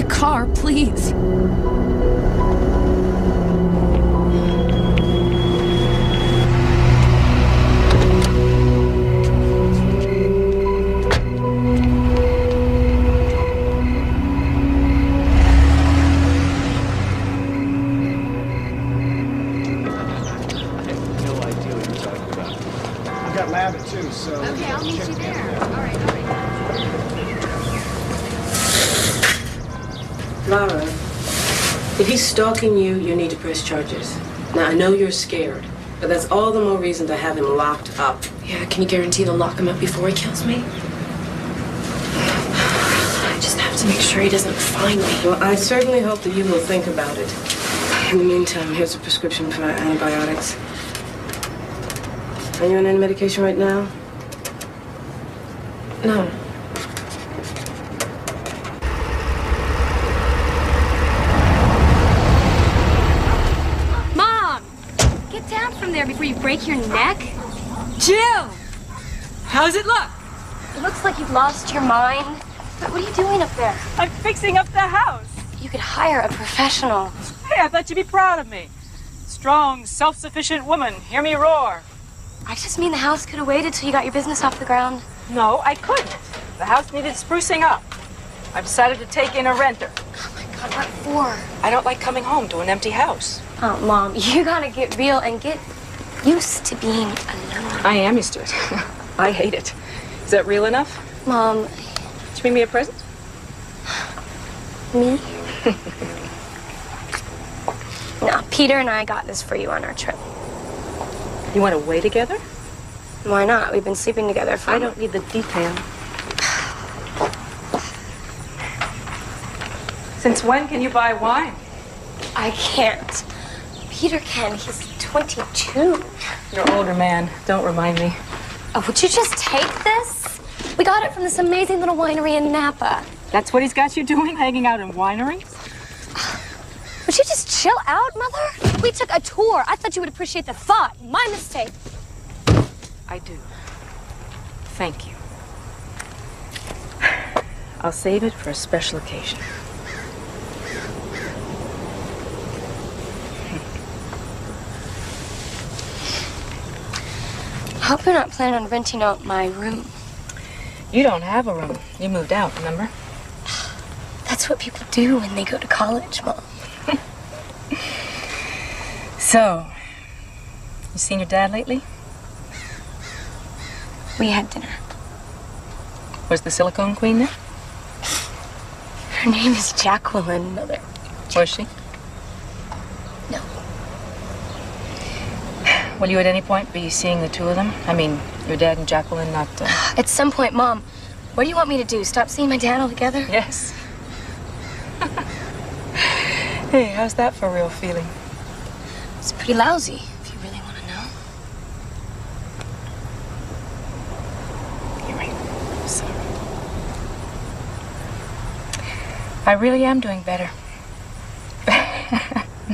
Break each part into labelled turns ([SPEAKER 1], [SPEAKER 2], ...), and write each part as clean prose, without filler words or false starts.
[SPEAKER 1] the car, please.
[SPEAKER 2] Okay, I'll meet you there. All right.
[SPEAKER 3] Lara, if he's stalking you, you need to press charges. Now, I know you're scared, but that's all the more reason to have him locked up.
[SPEAKER 4] Yeah, can you guarantee they'll lock him up before he kills me? I just have to make sure he doesn't find me.
[SPEAKER 3] Well, I certainly hope that you will think about it. In the meantime, here's a prescription for antibiotics. Are you on any medication right now?
[SPEAKER 4] No.
[SPEAKER 2] Mom! Get down from there before you break your neck.
[SPEAKER 1] Jill! How's it look?
[SPEAKER 2] It looks like you've lost your mind. But what are you doing up there?
[SPEAKER 1] I'm fixing up the house.
[SPEAKER 2] You could hire a professional.
[SPEAKER 1] Hey, I thought you'd be proud of me. Strong, self-sufficient woman. Hear me roar.
[SPEAKER 2] I just mean the house could have waited till you got your business off the ground.
[SPEAKER 1] No, I couldn't. The house needed sprucing up. I decided to take in a renter.
[SPEAKER 2] Oh my God, what for?
[SPEAKER 1] I don't like coming home to an empty house.
[SPEAKER 2] Oh, Mom, you gotta get real and get used to being alone.
[SPEAKER 1] I am used to it. I hate it. Is that real enough?
[SPEAKER 2] Mom.
[SPEAKER 1] Did you bring me a present?
[SPEAKER 2] Me? No, Peter and I got this for you on our trip.
[SPEAKER 1] You went away together?
[SPEAKER 2] Why not? We've been sleeping together for...
[SPEAKER 1] I don't need the detail. Since when can you buy wine?
[SPEAKER 2] I can't. Peter can. He's 22.
[SPEAKER 1] You're an older man. Don't remind me.
[SPEAKER 2] Oh, would you just take this? We got it from this amazing little winery in Napa.
[SPEAKER 1] That's what he's got you doing? Hanging out in wineries?
[SPEAKER 2] Would you just chill out, Mother? We took a tour. I thought you would appreciate the thought. My mistake.
[SPEAKER 1] I do. Thank you. I'll save it for a special occasion.
[SPEAKER 2] I hope you're not planning on renting out my room.
[SPEAKER 1] You don't have a room. You moved out, remember?
[SPEAKER 2] That's what people do when they go to college, Mom.
[SPEAKER 1] So, you seen your dad lately?
[SPEAKER 2] We had dinner.
[SPEAKER 1] Was the silicone queen there?
[SPEAKER 2] Her name is Jacqueline, Mother.
[SPEAKER 1] Was she?
[SPEAKER 2] No.
[SPEAKER 1] Will you at any point be seeing the two of them? I mean, your dad and Jacqueline not...
[SPEAKER 2] At some point, Mom, what do you want me to do? Stop seeing my dad altogether?
[SPEAKER 1] Yes. Hey, how's that for a real feeling?
[SPEAKER 2] It's pretty lousy, if you really want to know.
[SPEAKER 1] You're right. I'm sorry. I really am doing better.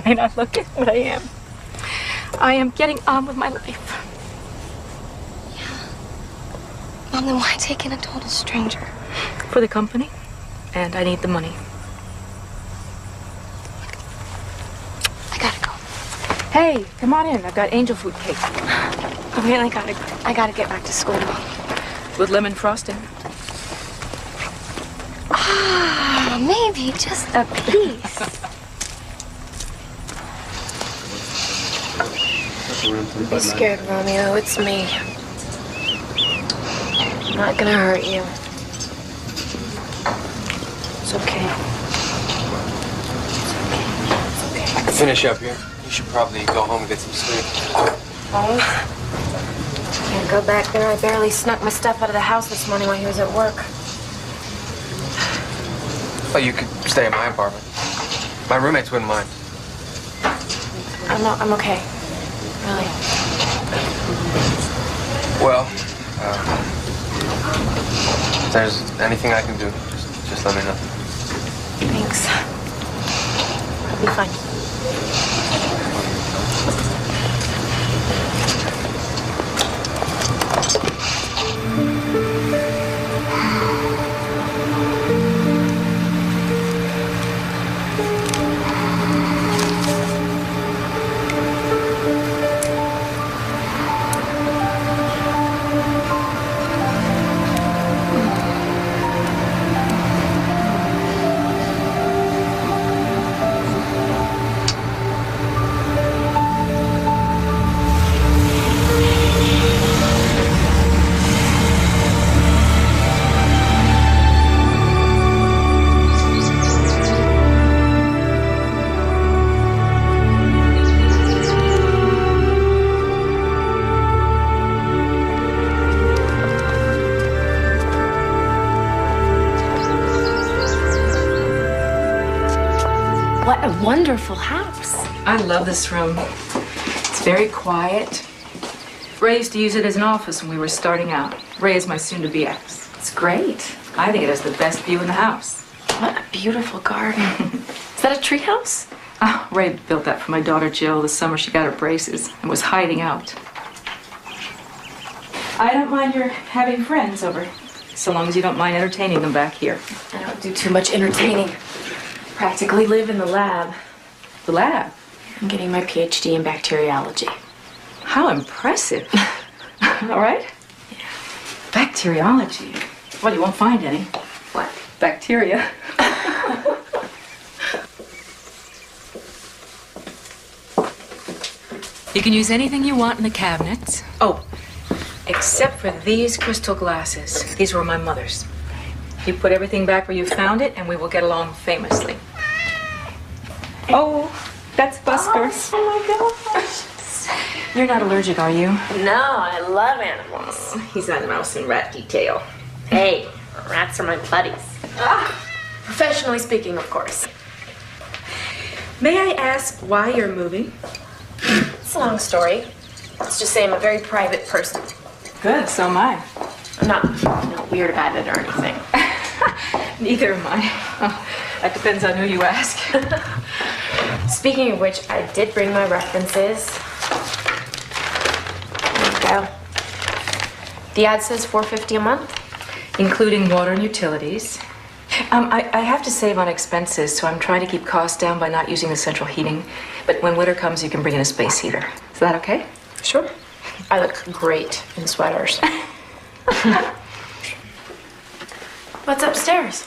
[SPEAKER 1] May not look it, but I am. I am getting on with my life.
[SPEAKER 2] Yeah. Mom, then why take in a total stranger?
[SPEAKER 1] For the company, and I need the money.
[SPEAKER 2] I gotta go.
[SPEAKER 1] Hey, come on in. I've got angel food cake.
[SPEAKER 2] I really gotta get back to school, Mom.
[SPEAKER 1] With lemon frosting.
[SPEAKER 2] Ah, maybe just a piece.
[SPEAKER 4] Don't be scared, Romeo. It's me. I'm not gonna hurt you. It's okay.
[SPEAKER 5] I can finish up here. You should probably go home and get some sleep.
[SPEAKER 4] Home? Can't go back there. I barely snuck my stuff out of the house this morning while he was at work.
[SPEAKER 5] Well, you could stay in my apartment. My roommates wouldn't mind.
[SPEAKER 4] I'm okay. Really.
[SPEAKER 5] Well, if there's anything I can do, just let me know.
[SPEAKER 4] Thanks. I'll be fine. What a wonderful house.
[SPEAKER 1] I love this room. It's very quiet. Ray used to use it as an office when we were starting out. Ray is my soon-to-be ex.
[SPEAKER 4] It's great.
[SPEAKER 1] I think it has the best view in the house.
[SPEAKER 4] What a beautiful garden. Is that a treehouse?
[SPEAKER 1] Oh, Ray built that for my daughter Jill the summer she got her braces and was hiding out. I don't mind your having friends over, so long as you don't mind entertaining them back here.
[SPEAKER 4] I don't do too much entertaining. Practically live in the lab.
[SPEAKER 1] The lab?
[SPEAKER 4] I'm getting my PhD in bacteriology.
[SPEAKER 1] How impressive. All right?
[SPEAKER 4] Yeah.
[SPEAKER 1] Bacteriology. Well, you won't find any.
[SPEAKER 4] What?
[SPEAKER 1] Bacteria. You can use anything you want in the cabinets. Oh, except for these crystal glasses. These were my mother's. You put everything back where you found it, and we will get along famously. Oh, that's Busker.
[SPEAKER 4] Oh my gosh.
[SPEAKER 1] You're not allergic, are you?
[SPEAKER 4] No, I love animals.
[SPEAKER 1] He's on mouse and rat detail.
[SPEAKER 4] Hey, rats are my buddies. Professionally speaking, of course.
[SPEAKER 1] May I ask why you're moving?
[SPEAKER 4] It's a long story. Let's just say I'm a very private person.
[SPEAKER 1] Good, so am I.
[SPEAKER 4] I'm not weird about it or anything.
[SPEAKER 1] Neither am I. Oh, that depends on who you ask.
[SPEAKER 4] Speaking of which, I did bring my references. There you go. The ad says $4.50 a month.
[SPEAKER 1] Including water and utilities. I have to save on expenses, so I'm trying to keep costs down by not using the central heating. But when winter comes, you can bring in a space heater. Is that okay?
[SPEAKER 4] Sure. I look great in sweaters. What's upstairs?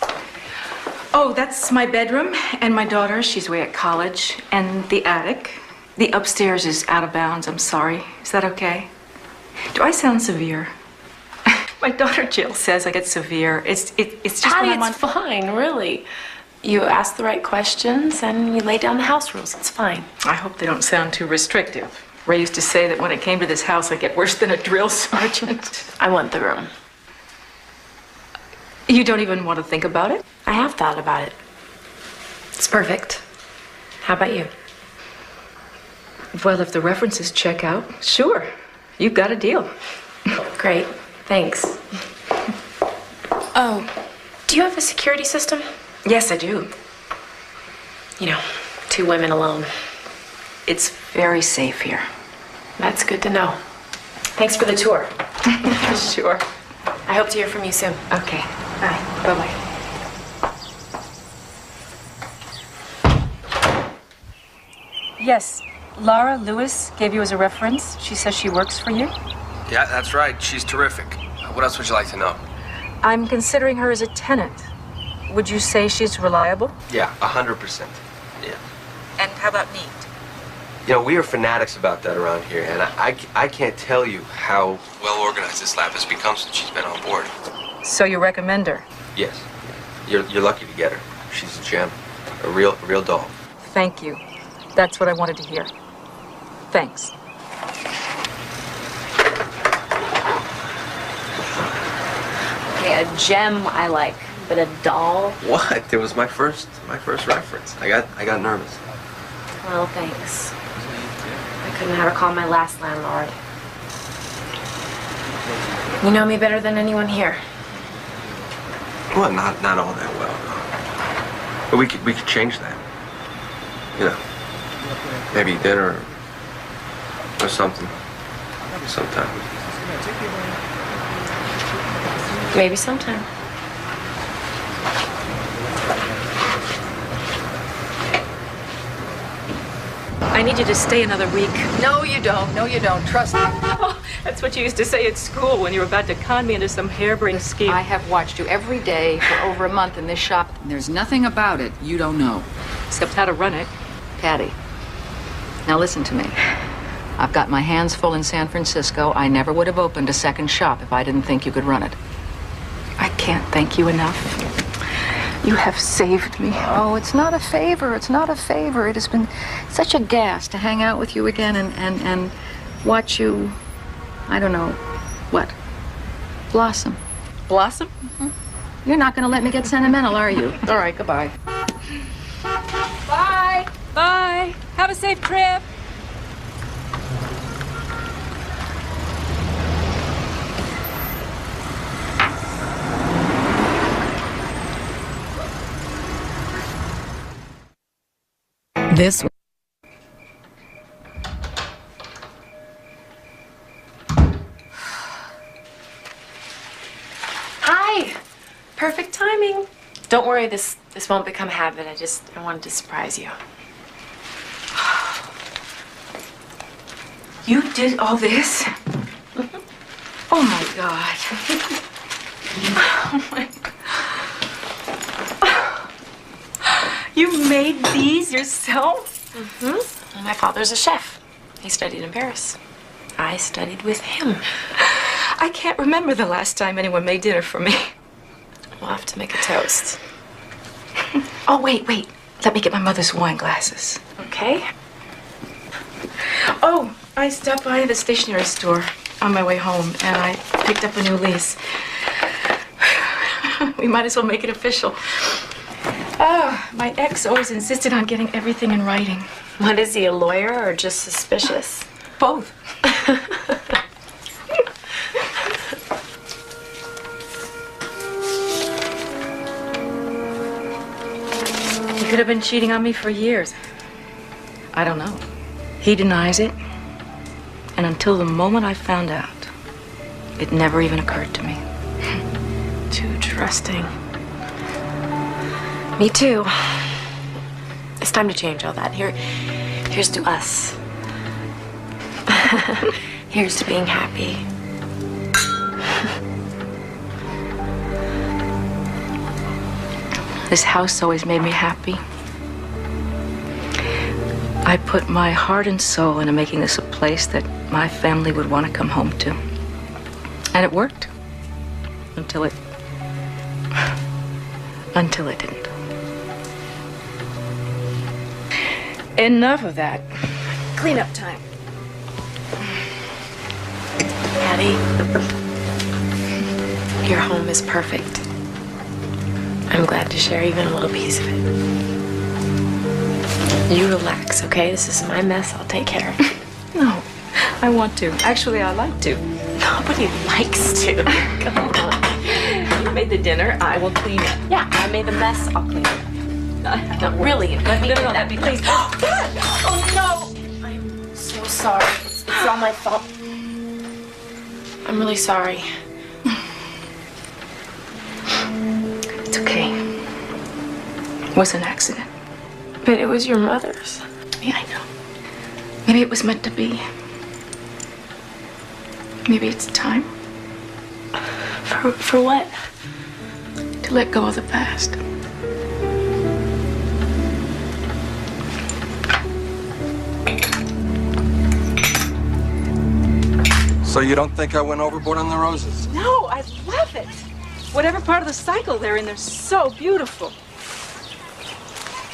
[SPEAKER 1] Oh, that's my bedroom and my daughter. She's away at college. And the attic. The upstairs is out of bounds. I'm sorry. Is that okay? Do I sound severe? My daughter Jill says I get severe. It's just
[SPEAKER 4] Patty,
[SPEAKER 1] when I'm
[SPEAKER 4] it's fine, really. You ask the right questions and you lay down the house rules. It's fine.
[SPEAKER 1] I hope they don't sound too restrictive. Ray used to say that when it came to this house, I'd get worse than a drill sergeant.
[SPEAKER 4] I want the room.
[SPEAKER 1] You don't even want to think about it?
[SPEAKER 4] I have thought about it. It's perfect. How about you?
[SPEAKER 1] Well, if the references check out, sure. You've got a deal.
[SPEAKER 4] Great. Thanks. Oh, do you have a security system?
[SPEAKER 1] Yes, I do.
[SPEAKER 4] You know, 2 women alone.
[SPEAKER 1] It's very safe here.
[SPEAKER 4] That's good to know. Thanks for the tour.
[SPEAKER 1] Sure.
[SPEAKER 4] I hope to hear from you soon.
[SPEAKER 1] Okay. Bye. Bye-bye. Yes, Laura Lewis gave you as a reference. She says she works for you.
[SPEAKER 5] Yeah, that's right. She's terrific. What else would you like to know?
[SPEAKER 1] I'm considering her as a tenant. Would you say she's reliable?
[SPEAKER 5] Yeah, 100%. Yeah.
[SPEAKER 1] And how about neat?
[SPEAKER 5] You know, we are fanatics about that around here, and I can't tell you how well organized this lab has become since she's been on board.
[SPEAKER 1] So you recommend her?
[SPEAKER 5] Yes. You're lucky to get her. She's a gem. A real doll.
[SPEAKER 1] Thank you. That's what I wanted to hear. Thanks.
[SPEAKER 2] Okay, a gem I like, but a doll?
[SPEAKER 5] What? It was my first reference. I got nervous.
[SPEAKER 4] Well, thanks. I couldn't have her call my last landlord. You know me better than anyone here.
[SPEAKER 5] Well, not all that well. But we could change that. You know, maybe dinner or something. Sometime.
[SPEAKER 4] Maybe sometime.
[SPEAKER 1] I need you to stay another week.
[SPEAKER 6] No, you don't. No, you don't. Trust me.
[SPEAKER 1] Oh, that's what you used to say at school when you were about to con me into some harebrained scheme.
[SPEAKER 6] I have watched you every day for over a month in this shop. And there's nothing about it you don't know.
[SPEAKER 1] Except how to run it.
[SPEAKER 6] Patty, now listen to me. I've got my hands full in San Francisco. I never would have opened a second shop if I didn't think you could run it.
[SPEAKER 1] I can't thank you enough. You have saved me.
[SPEAKER 6] Oh, it's not a favor. It's not a favor. It has been such a gas to hang out with you again and watch you, I don't know, what? Blossom.
[SPEAKER 1] Blossom?
[SPEAKER 6] Mm-hmm. You're not going to let me get sentimental, are you? All right, goodbye.
[SPEAKER 1] Bye. Bye. Have a safe trip.
[SPEAKER 7] This
[SPEAKER 4] Hi. Perfect timing. Don't worry, this won't become a habit. I wanted to surprise you.
[SPEAKER 1] You did all this? Oh my God. Oh my God. You made these yourself?
[SPEAKER 4] Mm-hmm. My father's a chef. He studied in Paris. I studied with him.
[SPEAKER 1] I can't remember the last time anyone made dinner for me.
[SPEAKER 4] We'll have to make a toast.
[SPEAKER 1] Oh, wait. Let me get my mother's wine glasses.
[SPEAKER 4] Okay?
[SPEAKER 1] Oh, I stopped by the stationery store on my way home, and I picked up a new lease. We might as well make it official. My ex always insisted on getting everything in writing.
[SPEAKER 4] What is he, a lawyer or just suspicious?
[SPEAKER 1] Both. He could have been cheating on me for years. I don't know. He denies it. And until the moment I found out, it never even occurred to me.
[SPEAKER 4] Too trusting. Me too. It's time to change all that. Here's to us. Here's to being happy.
[SPEAKER 1] This house always made me happy. I put my heart and soul into making this a place that my family would want to come home to. And it worked. Until it didn't. Enough of that. Cleanup time.
[SPEAKER 4] Patty, your home is perfect. I'm glad to share even a little piece of it. You relax, okay? This is my mess. I'll take care of it.
[SPEAKER 1] No, I want to. Actually, I like to.
[SPEAKER 4] Nobody likes to. Come on.
[SPEAKER 1] You made the dinner. I will clean it.
[SPEAKER 4] Yeah, I made the mess. I'll clean it up. No, really, let me do that.
[SPEAKER 1] Please.
[SPEAKER 4] Oh, no! I'm so sorry. It's all my fault. I'm really sorry.
[SPEAKER 1] It's okay. It was an accident.
[SPEAKER 4] But it was your mother's.
[SPEAKER 1] Yeah, I know. Maybe it was meant to be. Maybe it's time
[SPEAKER 4] For what?
[SPEAKER 1] to let go of the past.
[SPEAKER 8] So you don't think I went overboard on the roses?
[SPEAKER 1] No, I love it. Whatever part of the cycle they're in, they're so beautiful.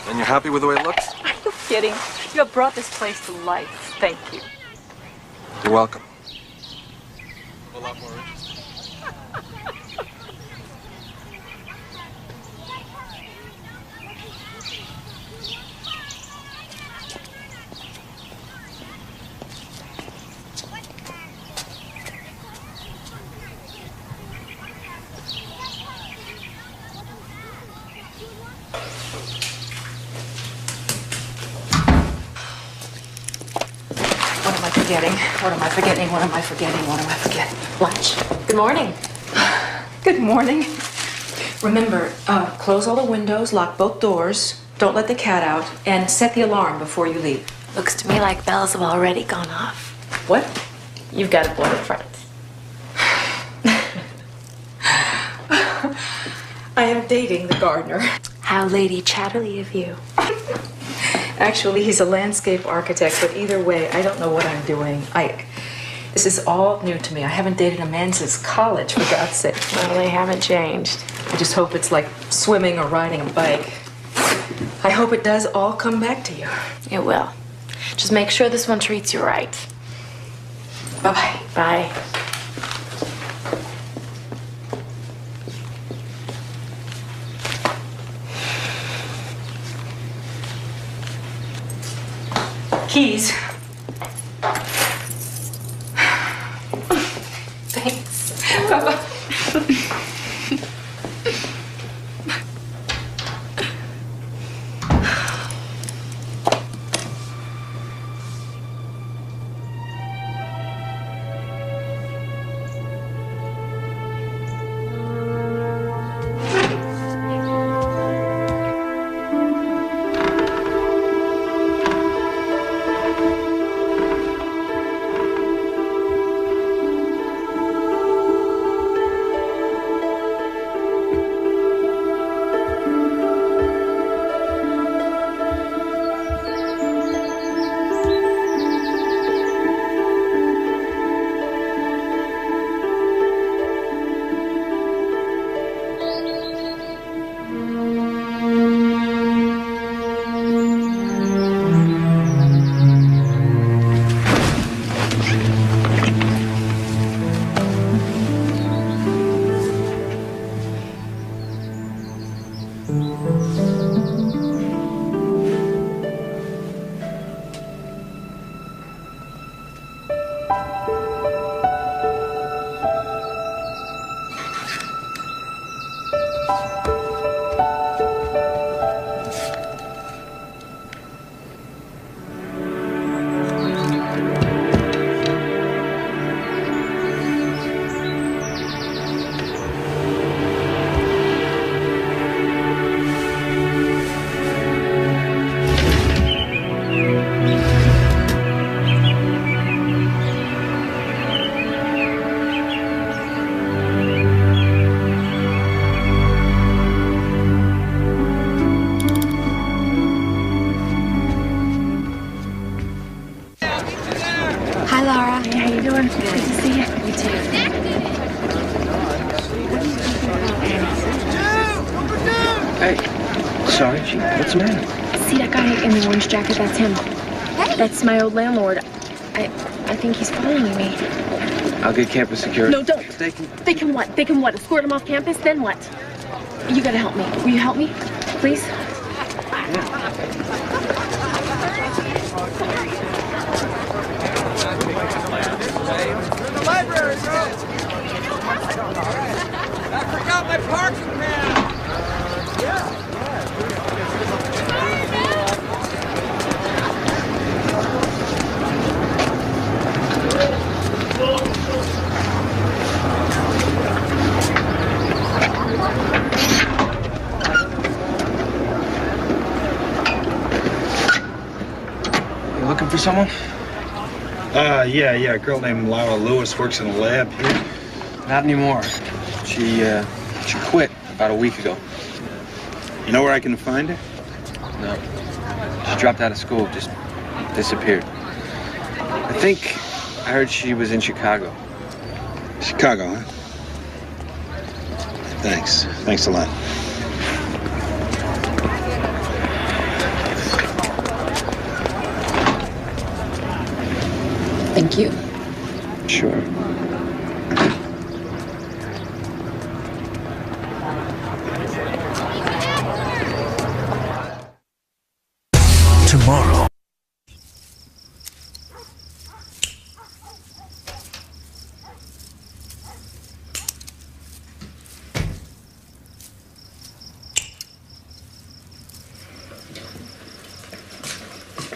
[SPEAKER 8] And you're happy with the way it looks?
[SPEAKER 1] Are you kidding? You have brought this place to life. Thank you.
[SPEAKER 8] You're welcome. A lot more interesting.
[SPEAKER 1] What am I forgetting? What am I forgetting? What am I forgetting? What am I forgetting?
[SPEAKER 4] Lunch. Good morning.
[SPEAKER 1] Good morning. Remember, close all the windows, lock both doors, don't let the cat out, and set the alarm before you leave.
[SPEAKER 4] Looks to me like bells have already gone off.
[SPEAKER 1] What?
[SPEAKER 4] You've got a boyfriend.
[SPEAKER 1] I am dating the gardener.
[SPEAKER 4] How Lady Chatterley of you.
[SPEAKER 1] Actually, he's a landscape architect, but either way, I don't know what I'm doing. This is all new to me. I haven't dated a man since college, for God's sake.
[SPEAKER 4] Well, they haven't changed.
[SPEAKER 1] I just hope it's like swimming or riding a bike. I hope it does all come back to you.
[SPEAKER 4] It will. Just make sure this one treats you right.
[SPEAKER 1] Bye-bye.
[SPEAKER 4] Bye.
[SPEAKER 1] keys. Thanks. Bye-bye.
[SPEAKER 2] Hi, Laura. Hey, how you doing? Good to see you. You too.
[SPEAKER 5] Hey, sorry, what's the matter?
[SPEAKER 4] See that guy in the orange jacket? That's him.
[SPEAKER 2] Hey.
[SPEAKER 4] That's my old landlord. I think he's following me.
[SPEAKER 5] I'll get campus security.
[SPEAKER 4] No, don't. They can what? They can what? Escort him off campus? Then what? You gotta help me. Will you help me? Please?
[SPEAKER 8] The library, bro! I forgot my parking pan!
[SPEAKER 5] You looking for someone?
[SPEAKER 9] Yeah, a girl named Laura Lewis works in a lab here.
[SPEAKER 5] Not anymore. She quit about a week ago.
[SPEAKER 9] You know where I can find her?
[SPEAKER 5] No. She dropped out of school, just disappeared. I think I heard she was in Chicago.
[SPEAKER 9] Chicago, huh? Thanks. Thanks a lot.
[SPEAKER 4] Thank you.
[SPEAKER 5] Sure.
[SPEAKER 10] Tomorrow.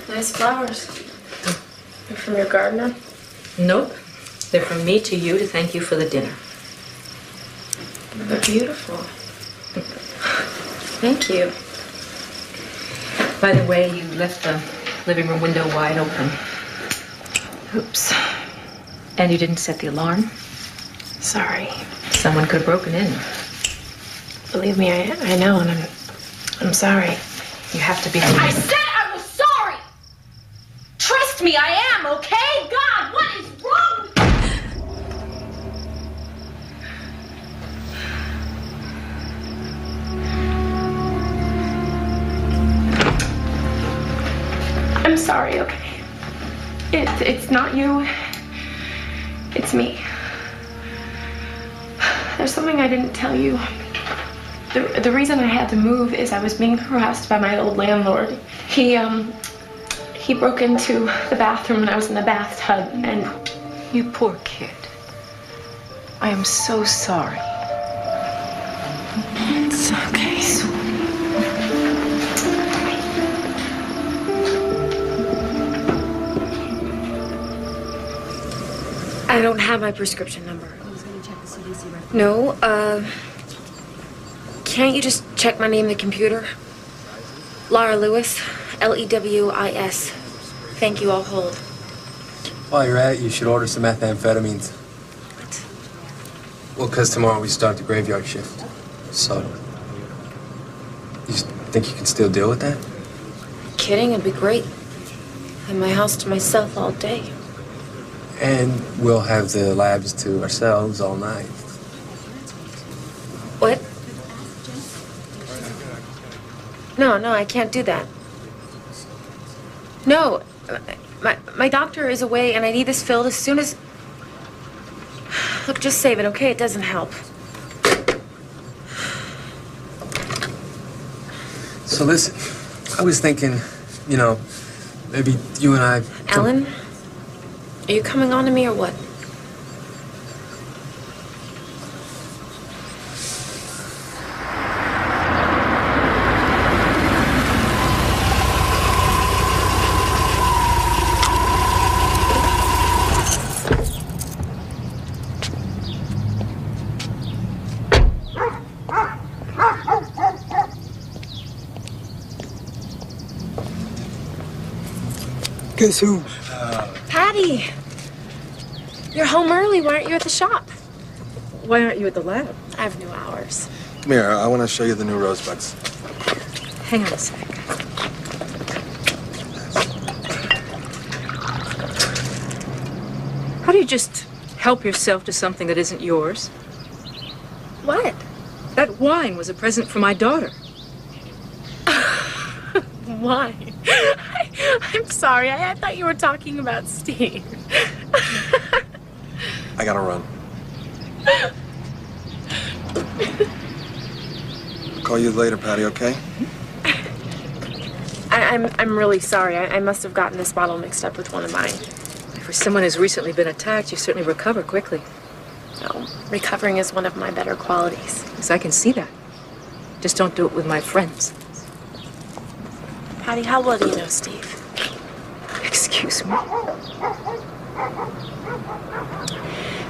[SPEAKER 4] Nice flowers. They're from your gardener?
[SPEAKER 1] Nope. They're from me to you to thank you for the dinner.
[SPEAKER 4] They're beautiful. Thank you.
[SPEAKER 1] By the way, you left the living room window wide open. Oops. And you didn't set the alarm?
[SPEAKER 4] Sorry.
[SPEAKER 1] Someone could have broken in.
[SPEAKER 4] Believe me, I know, and I'm sorry.
[SPEAKER 1] You have to be...
[SPEAKER 2] I said I was sorry! Trust me, I am, okay? God, what is wrong with
[SPEAKER 4] I'm sorry, okay? It's not you. It's me. There's something I didn't tell you. The reason I had to move is I was being harassed by my old landlord. He He broke into the bathroom when I was in the bathtub, and
[SPEAKER 1] You poor kid. I am so sorry.
[SPEAKER 4] it's okay.
[SPEAKER 2] I don't have my prescription number. No, can't you just check my name in the computer? Laura Lewis, Lewis. Thank you, I'll hold.
[SPEAKER 5] While you're at it, you should order some methamphetamines.
[SPEAKER 2] What?
[SPEAKER 5] Well, because tomorrow we start the graveyard shift. So, you think you can still deal with that?
[SPEAKER 2] Kidding, it'd be great. Have my house to myself all day.
[SPEAKER 5] And we'll have the labs to ourselves all night.
[SPEAKER 2] What? No, I can't do that. No, my doctor is away and I need this filled as soon as... Look, just save it, okay? It doesn't help.
[SPEAKER 5] So listen, I was thinking, you know, maybe you and I...
[SPEAKER 2] Alan, are you coming on to me or what?
[SPEAKER 5] Guess who?
[SPEAKER 2] Patty! You're home early. Why aren't you at the shop?
[SPEAKER 1] Why aren't you at the lab?
[SPEAKER 2] I have new hours.
[SPEAKER 8] Come here, I want to show you the new rosebuds.
[SPEAKER 1] Hang on a sec. How do you just help yourself to something that isn't yours?
[SPEAKER 2] What?
[SPEAKER 1] That wine was a present for my daughter.
[SPEAKER 4] Why? I'm sorry. I thought you were talking about Steve.
[SPEAKER 8] I gotta run. Call you later, Patty, okay?
[SPEAKER 4] I'm really sorry. I must have gotten this bottle mixed up with one of mine.
[SPEAKER 1] For someone who's recently been attacked, you certainly recover quickly.
[SPEAKER 4] No, recovering is one of my better qualities.
[SPEAKER 1] Yes, I can see that. Just don't do it with my friends.
[SPEAKER 4] Patty, how well do you know Steve?
[SPEAKER 1] Excuse me.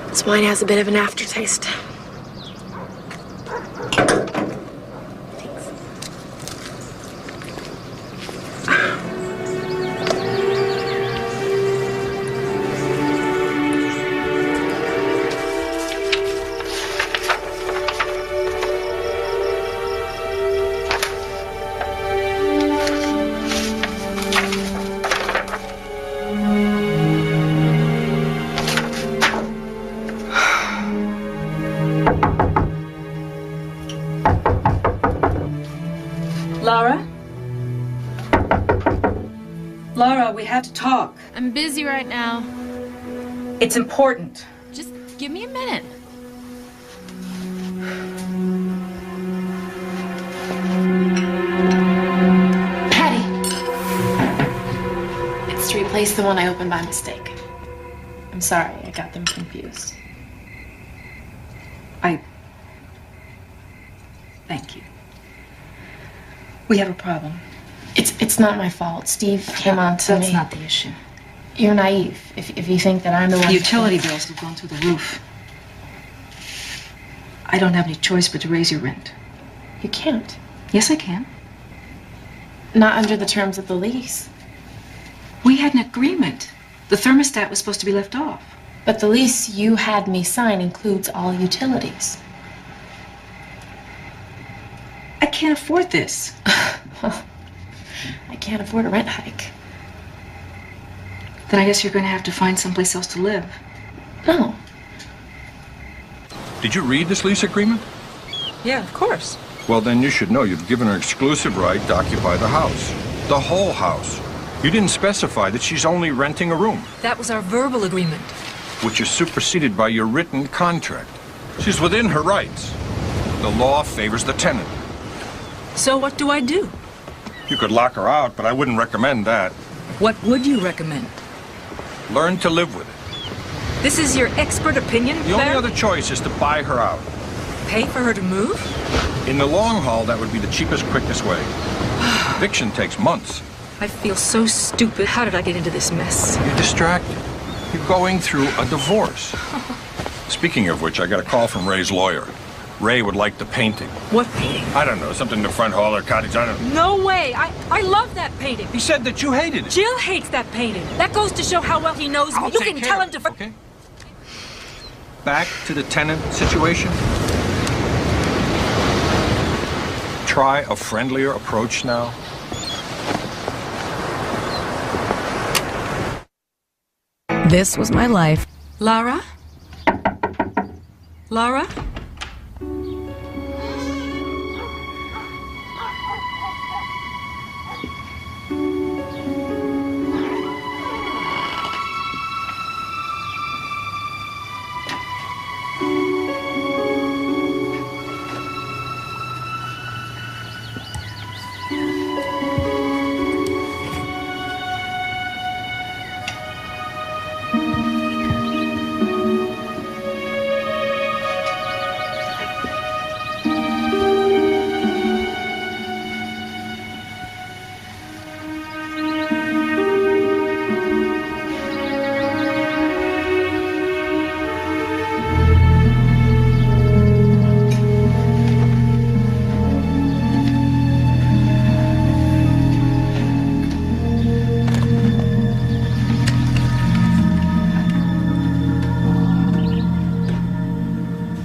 [SPEAKER 4] This wine has a bit of an aftertaste.
[SPEAKER 1] Laura? Laura, we have to talk.
[SPEAKER 10] I'm busy right now.
[SPEAKER 1] It's important.
[SPEAKER 10] Just give me a minute.
[SPEAKER 4] Patty! It's to replace the one I opened by mistake. I'm sorry, I got them confused.
[SPEAKER 1] Thank you. We have a problem.
[SPEAKER 4] It's not my fault. Steve came on to me.
[SPEAKER 1] That's not the issue.
[SPEAKER 4] You're naive if you think that I'm the one.
[SPEAKER 1] The utility bills have gone through the roof. I don't have any choice but to raise your rent.
[SPEAKER 4] You can't.
[SPEAKER 1] Yes, I can.
[SPEAKER 4] Not under the terms of the lease.
[SPEAKER 1] We had an agreement. The thermostat was supposed to be left off.
[SPEAKER 4] But the lease you had me sign includes all utilities.
[SPEAKER 1] I can't afford this.
[SPEAKER 4] I can't afford a rent hike.
[SPEAKER 1] Then I guess you're going to have to find someplace else to live.
[SPEAKER 4] No.
[SPEAKER 11] Did you read this lease agreement?
[SPEAKER 1] Yeah, of course.
[SPEAKER 11] Well, then you should know you've given her exclusive right to occupy the house. The whole house. You didn't specify that she's only renting a room,
[SPEAKER 1] That was our verbal agreement.
[SPEAKER 11] which is superseded by your written contract. She's within her rights. The law favors the tenant.
[SPEAKER 1] So what do I do?
[SPEAKER 11] You could lock her out, but I wouldn't recommend that.
[SPEAKER 1] What would you recommend?
[SPEAKER 11] Learn to live with it.
[SPEAKER 1] This is your expert opinion,
[SPEAKER 11] The only
[SPEAKER 1] Claire?
[SPEAKER 11] other choice is to buy her out.
[SPEAKER 1] Pay for her to move?
[SPEAKER 11] In the long haul, that would be the cheapest, quickest way. Eviction takes months.
[SPEAKER 1] I feel so stupid. How did I get into this mess?
[SPEAKER 11] You're distracted. You're going through a divorce. Speaking of which, I got a call from Ray's lawyer. Ray would like the painting.
[SPEAKER 1] What painting?
[SPEAKER 11] I don't know, something in the front hall or cottage, I don't know.
[SPEAKER 1] No way! I love that painting.
[SPEAKER 11] He said that you hated it.
[SPEAKER 1] Jill hates that painting. That goes to show how well he knows me.
[SPEAKER 11] I'll
[SPEAKER 1] You
[SPEAKER 11] take
[SPEAKER 1] can
[SPEAKER 11] care
[SPEAKER 1] tell
[SPEAKER 11] of
[SPEAKER 1] him
[SPEAKER 11] it,
[SPEAKER 1] to...
[SPEAKER 11] Okay. Back to the tenant situation. Try a friendlier approach now.
[SPEAKER 7] This was my life.
[SPEAKER 1] Lara? Lara?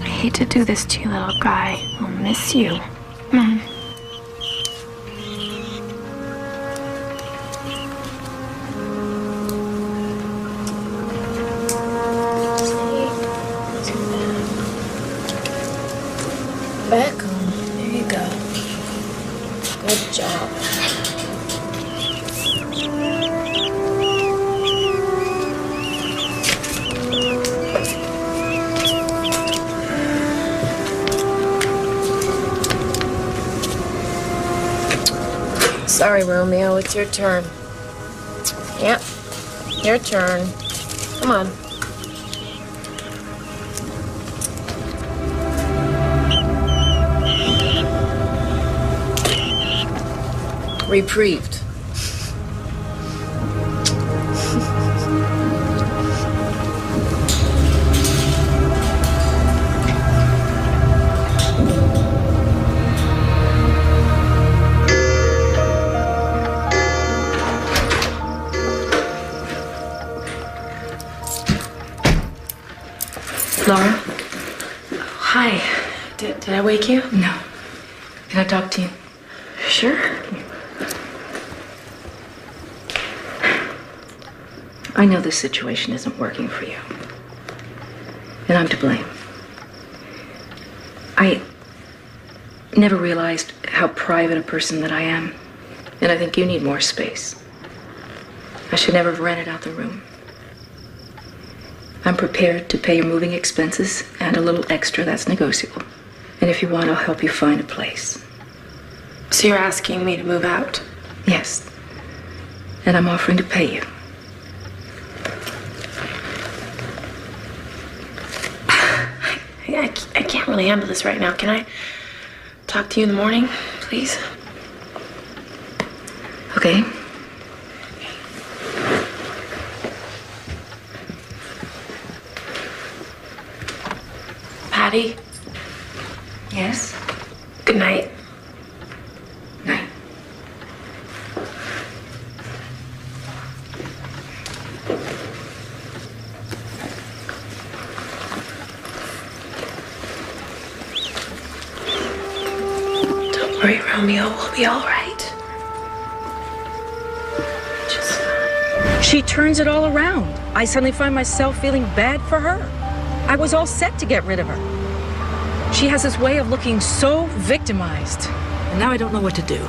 [SPEAKER 4] I hate to do this to you, little guy. I'll miss you. Come on. Back on. There you go. Good job. Sorry, Romeo, it's your turn. Yep, your turn. Come on. Reprieved.
[SPEAKER 1] Laura?
[SPEAKER 4] Hi. Did I wake you?
[SPEAKER 1] No. Can I talk to you?
[SPEAKER 4] Sure.
[SPEAKER 1] I know this situation isn't working for you. And I'm to blame. I never realized how private a person that I am. And I think you need more space. I should never have rented out the room. I'm prepared to pay your moving expenses and a little extra that's negotiable. And if you want, I'll help you find a place.
[SPEAKER 4] So you're asking me to move out?
[SPEAKER 1] Yes. And I'm offering to pay you.
[SPEAKER 4] I can't really handle this right now. Can I talk to you in the morning, please?
[SPEAKER 1] Okay.
[SPEAKER 4] Patty?
[SPEAKER 1] Yes?
[SPEAKER 4] Good night.
[SPEAKER 1] Night.
[SPEAKER 4] Don't worry, Romeo. We'll be all right. Just fine.
[SPEAKER 1] She turns it all around. I suddenly find myself feeling bad for her. I was all set to get rid of her. She has this way of looking so victimized. And now I don't know what to do.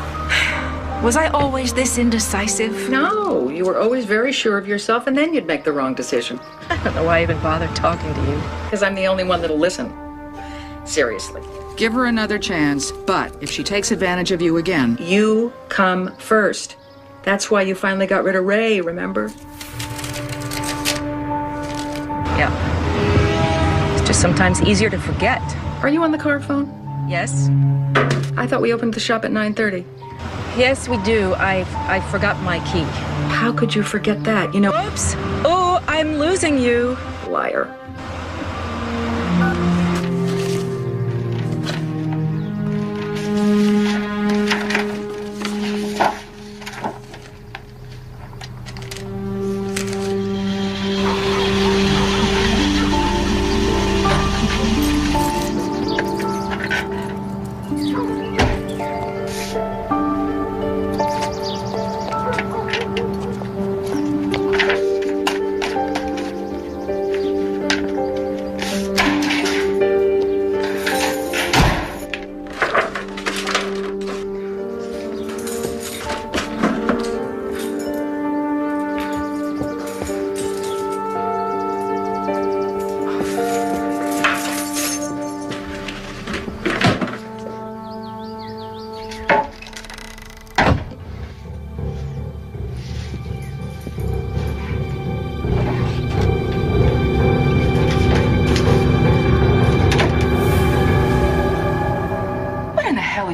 [SPEAKER 1] Was I always this indecisive?
[SPEAKER 6] No, you were always very sure of yourself, and then you'd make the wrong decision. I don't know why I even bothered talking to you. Because I'm the only one that'll listen. Seriously.
[SPEAKER 12] Give her another chance, but if she takes advantage of you again...
[SPEAKER 6] You come first. That's why you finally got rid of Ray, remember? Yeah. It's just sometimes easier to forget. Are you on the car phone? Yes. I thought we opened the shop at 9:30. Yes, we do. I forgot my key. How could you forget that? You know. Oops. Oh, I'm losing you. Liar.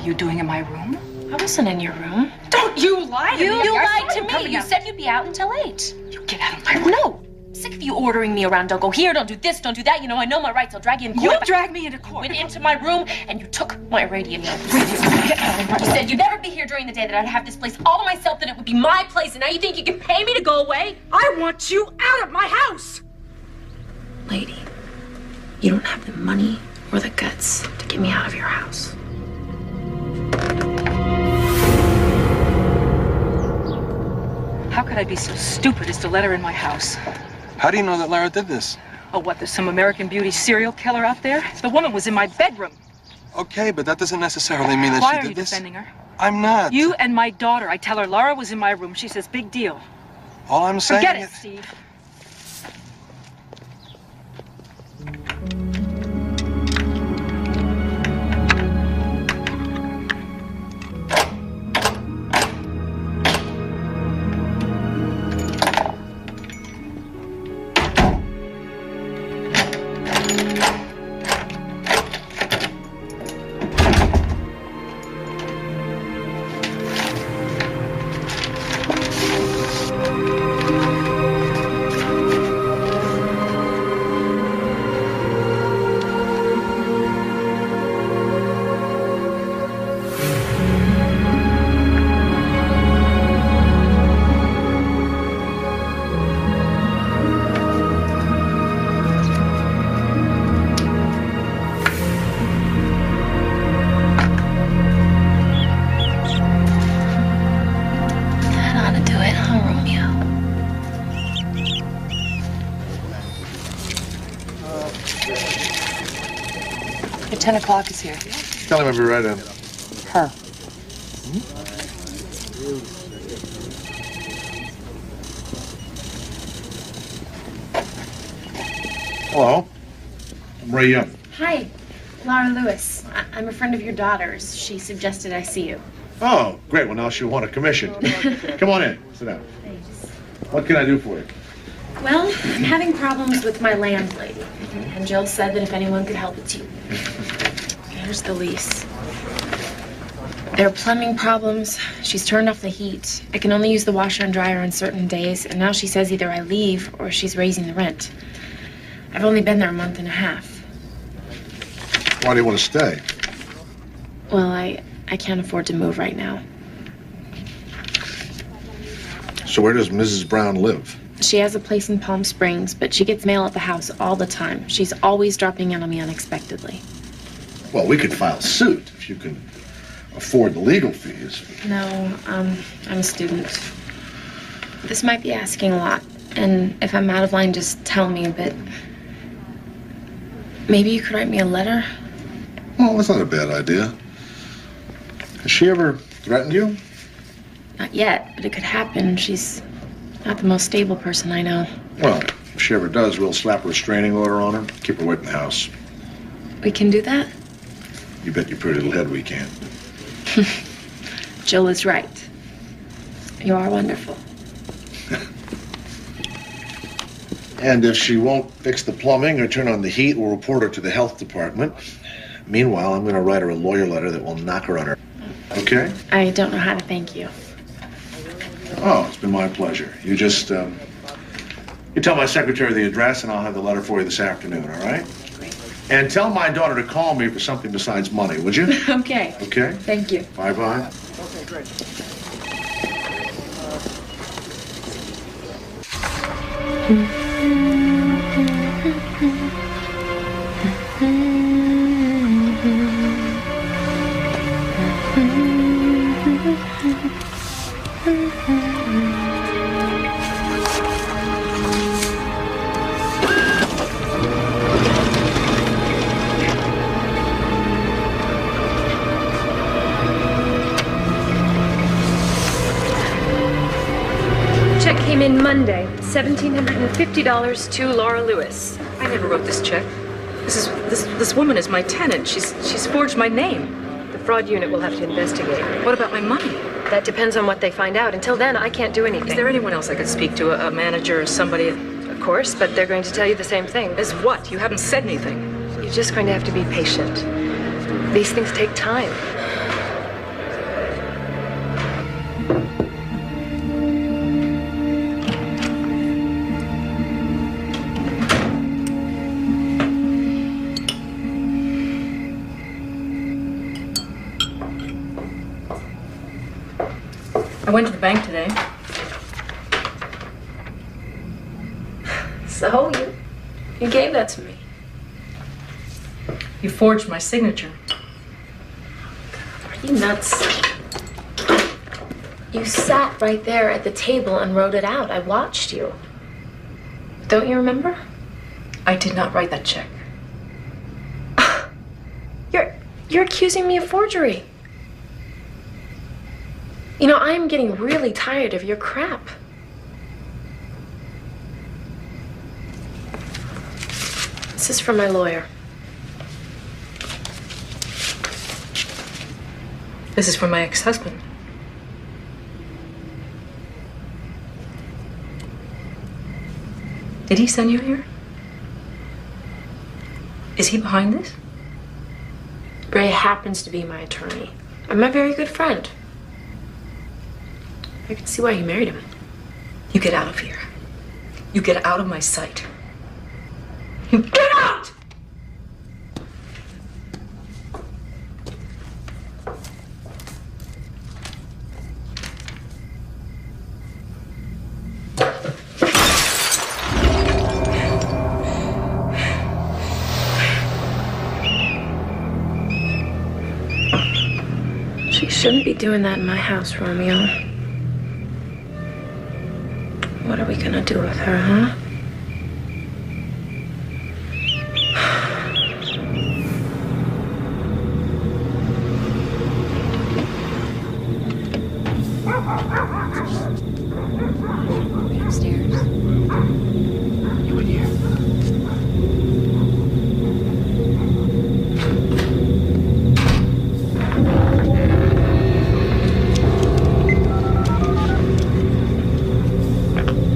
[SPEAKER 6] You doing in my room?
[SPEAKER 4] I wasn't in your room.
[SPEAKER 6] Don't you lie to me!
[SPEAKER 4] You
[SPEAKER 6] I
[SPEAKER 4] lied
[SPEAKER 6] saw
[SPEAKER 4] to me. You
[SPEAKER 6] out.
[SPEAKER 4] said you'd be out until 8.
[SPEAKER 6] You get out of my room.
[SPEAKER 4] No. I'm sick of you ordering me around. Don't go here, don't do this, don't do that. You know, I know my rights. I'll drag you in court.
[SPEAKER 6] You drag me into court.
[SPEAKER 4] You went into my room and you took my radio.
[SPEAKER 6] Get out of my
[SPEAKER 4] You said you'd never be here during the day, that I'd have this place all to myself, that it would be my place, and now you think you can pay me to go away?
[SPEAKER 6] I want you out of my house!
[SPEAKER 4] Lady, you don't have the money or the guts to get me out of your house.
[SPEAKER 6] How could I be so stupid as to let her in my house?
[SPEAKER 8] How do you know that Lara did this?
[SPEAKER 6] Oh, what, there's some American Beauty serial killer out there? The woman was in my bedroom.
[SPEAKER 8] Okay, but that doesn't necessarily mean that
[SPEAKER 6] Why
[SPEAKER 8] she
[SPEAKER 6] are
[SPEAKER 8] did
[SPEAKER 6] you
[SPEAKER 8] this.
[SPEAKER 6] defending her?
[SPEAKER 8] I'm not.
[SPEAKER 6] You and my daughter. I tell her Laura was in my room. She says, big deal.
[SPEAKER 8] All I'm saying
[SPEAKER 6] Forget it,
[SPEAKER 8] is...
[SPEAKER 6] Steve.
[SPEAKER 1] At 10 o'clock is here.
[SPEAKER 9] Tell him I'll be right in.
[SPEAKER 1] Her.
[SPEAKER 9] Hello. I'm Ray Young.
[SPEAKER 2] Hi, Laura Lewis. I'm a friend of your daughter's. She suggested I see you.
[SPEAKER 9] Oh, great. Well, now she'll want a commission. Come on in. Sit down.
[SPEAKER 2] Thanks.
[SPEAKER 9] What can I do for you?
[SPEAKER 2] Well, I'm having problems with my landlady. And Jill said that if anyone could help, it's you. Here's the lease. There are plumbing problems. She's turned off the heat. I can only use the washer and dryer on certain days. And now she says either I leave or she's raising the rent. I've only been there a month and a half.
[SPEAKER 9] Why do you want to stay?
[SPEAKER 2] Well, I can't afford to move right now.
[SPEAKER 9] So where does Mrs. Brown live?
[SPEAKER 2] She has a place in Palm Springs, but she gets mail at the house all the time. She's always dropping in on me unexpectedly.
[SPEAKER 9] Well, we could file suit if you can afford the legal fees.
[SPEAKER 2] No, I'm a student. This might be asking a lot, and if I'm out of line, just tell me, but maybe you could write me a letter?
[SPEAKER 9] Well, that's not a bad idea. Has she ever threatened you?
[SPEAKER 2] Not yet, but it could happen. She's not the most stable person I know.
[SPEAKER 9] Well, if she ever does, we'll slap a restraining order on her, keep her away from the house.
[SPEAKER 2] We can do that?
[SPEAKER 9] You bet your pretty little head we can.
[SPEAKER 2] Jill is right. You are wonderful.
[SPEAKER 9] And if she won't fix the plumbing or turn on the heat, we'll report her to the health department. Meanwhile, I'm going to write her a lawyer letter that will knock her on her. Okay?
[SPEAKER 2] I don't know how to thank you.
[SPEAKER 9] Oh, it's been my pleasure. You just, you tell my secretary the address, and I'll have the letter for you this afternoon, all right? And tell my daughter to call me for something besides money, would you?
[SPEAKER 2] Okay.
[SPEAKER 9] Okay?
[SPEAKER 2] Thank you.
[SPEAKER 9] Bye-bye.
[SPEAKER 8] Okay, great.
[SPEAKER 6] Check came in Monday. $1,750 to Laura Lewis. I never wrote this check. This woman is my tenant. She's forged my name. The fraud unit will have to investigate.
[SPEAKER 1] What about my money?
[SPEAKER 6] That depends on what they find out. Until then, I can't do anything.
[SPEAKER 1] Is there anyone else I could speak to? A manager or somebody?
[SPEAKER 6] Of course, but they're going to tell you the same thing.
[SPEAKER 1] As what? You haven't said anything.
[SPEAKER 6] You're just going to have to be patient. These things take time.
[SPEAKER 1] I went to the bank today.
[SPEAKER 2] So, you gave that to me.
[SPEAKER 1] You forged my signature.
[SPEAKER 2] Are you nuts? You sat right there at the table and wrote it out. I watched you. Don't you remember?
[SPEAKER 1] I did not write that check.
[SPEAKER 2] You're accusing me of forgery. You know, I'm getting really tired of your crap. This is from my lawyer.
[SPEAKER 1] This is from my ex-husband. Did he send you here? Is he behind this?
[SPEAKER 2] Ray happens to be my attorney. I'm a very good friend. I can see why you married him.
[SPEAKER 1] You get out of here. You get out of my sight. You get out!
[SPEAKER 2] She shouldn't be doing that in my house, Romeo. What are we gonna do with her, huh?
[SPEAKER 10] Upstairs.
[SPEAKER 8] You in here?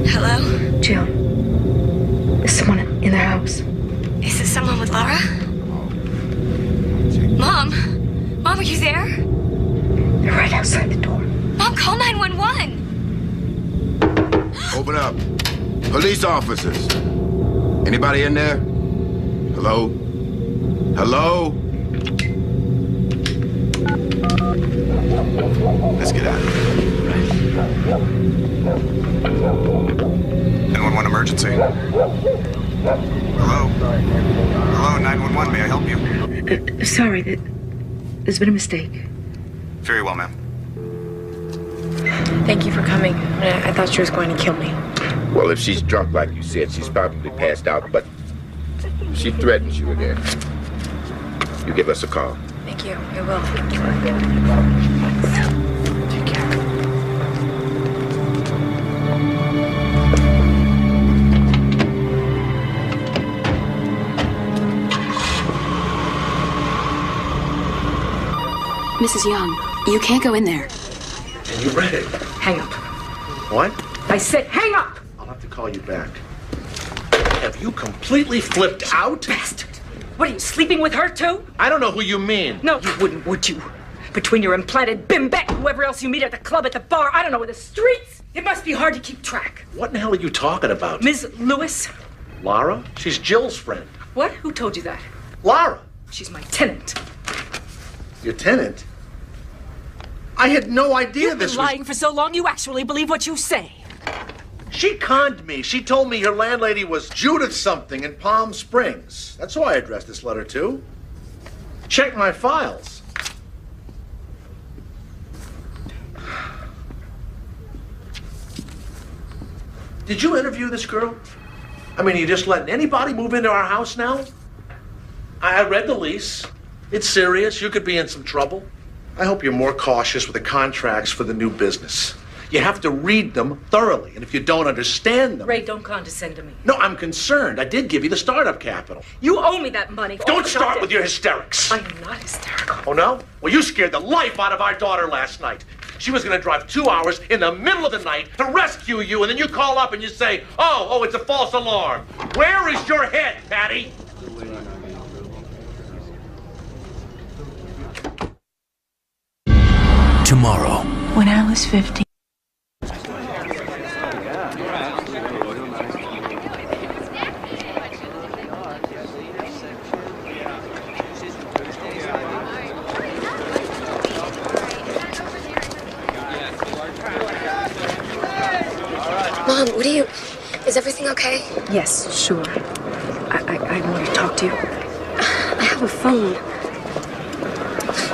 [SPEAKER 1] Hello? Jill. Is someone in the house?
[SPEAKER 12] Is it someone with Laura? Mom? Mom, are you there?
[SPEAKER 1] They're right outside the door.
[SPEAKER 12] Mom, call 911.
[SPEAKER 13] Open up. Police officers. Anybody in there? Hello? Hello? Let's get out of here.
[SPEAKER 8] 911 emergency. Hello? Hello, 911, may I help you?
[SPEAKER 1] Sorry, there's been a mistake.
[SPEAKER 8] Very well, ma'am.
[SPEAKER 2] Thank you for coming. I thought she was going to kill me.
[SPEAKER 13] Well, if she's drunk like you said, she's probably passed out, but she threatens you again. You give us a call.
[SPEAKER 2] Thank you. I will.
[SPEAKER 13] Take care.
[SPEAKER 12] Mrs. Young, you can't go in there.
[SPEAKER 5] And you read it.
[SPEAKER 1] Hang up.
[SPEAKER 9] What?
[SPEAKER 6] I said hang up!
[SPEAKER 9] I'll have to call you back. Have you completely flipped out?
[SPEAKER 6] Bastard! What are you, sleeping with her too?
[SPEAKER 9] I don't know who you mean.
[SPEAKER 6] No, you wouldn't, would you? Between your implanted bimbette and whoever else you meet at the club, at the bar, I don't know, in the streets. It must be hard to keep track.
[SPEAKER 9] What in the hell are you talking about?
[SPEAKER 6] Ms. Lewis?
[SPEAKER 9] Lara? She's Jill's friend.
[SPEAKER 6] What? Who told you that?
[SPEAKER 9] Lara.
[SPEAKER 6] She's my tenant.
[SPEAKER 9] Your tenant? I had no idea
[SPEAKER 6] You've
[SPEAKER 9] this
[SPEAKER 6] been lying for so long, you actually believe what you say.
[SPEAKER 9] She conned me. She told me your landlady was Judith something in Palm Springs. That's who I addressed this letter to. Check my files. Did you interview this girl? I mean, are you just letting anybody move into our house now? I read the lease. It's serious. You could be in some trouble. I hope you're more cautious with the contracts for the new business. You have to read them thoroughly, and if you don't understand them...
[SPEAKER 6] Ray, don't condescend to me.
[SPEAKER 9] No, I'm concerned. I did give you the startup capital.
[SPEAKER 6] You owe me that money.
[SPEAKER 9] Don't start with your hysterics.
[SPEAKER 6] I am not hysterical.
[SPEAKER 9] Oh, no? Well, you scared the life out of our daughter last night. She was going to drive 2 hours in the middle of the night to rescue you, and then you call up and you say, oh, it's a false alarm. Where is your head, Patty?
[SPEAKER 14] Tomorrow.
[SPEAKER 15] When I was 15.
[SPEAKER 12] Mom, what are you... Is everything okay?
[SPEAKER 6] Yes, sure. I want to talk to you.
[SPEAKER 12] I have a phone.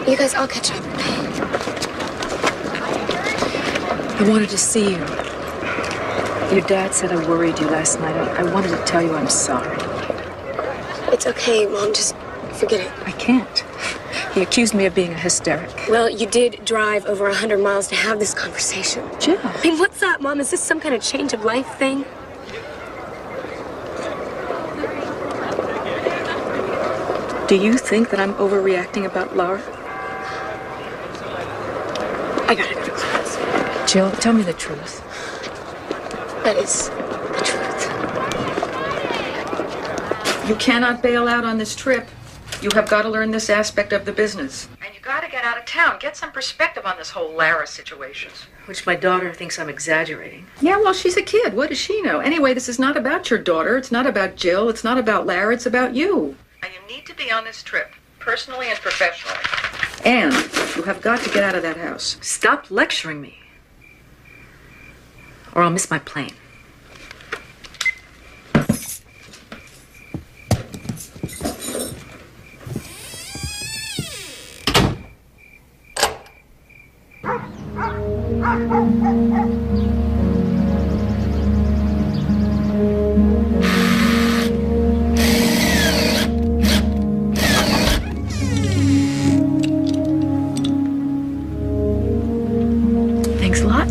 [SPEAKER 12] You guys, I'll catch up.
[SPEAKER 6] I wanted to see you. Your dad said I worried you last night. I wanted to tell you I'm sorry.
[SPEAKER 12] It's okay, Mom. Just forget it.
[SPEAKER 6] I can't. He accused me of being a hysteric.
[SPEAKER 12] Well, you did drive over 100 miles to have this conversation.
[SPEAKER 6] Jill.
[SPEAKER 12] I mean, what's up, Mom? Is this some kind of change of life thing?
[SPEAKER 6] Do you think that I'm overreacting about Laura?
[SPEAKER 12] I gotta go to class.
[SPEAKER 6] Jill, tell me the truth.
[SPEAKER 12] That is the truth.
[SPEAKER 6] You cannot bail out on this trip. You have got to learn this aspect of the business. And you got to get out of town. Get some perspective on this whole Lara situation. Which my daughter thinks I'm exaggerating. Yeah, well, she's a kid. What does she know? Anyway, this is not about your daughter. It's not about Jill. It's not about Lara. It's about you. And you need to be on this trip, personally and professionally. And you have got to get out of that house. Stop lecturing me. Or I'll miss my plane. Thanks a lot.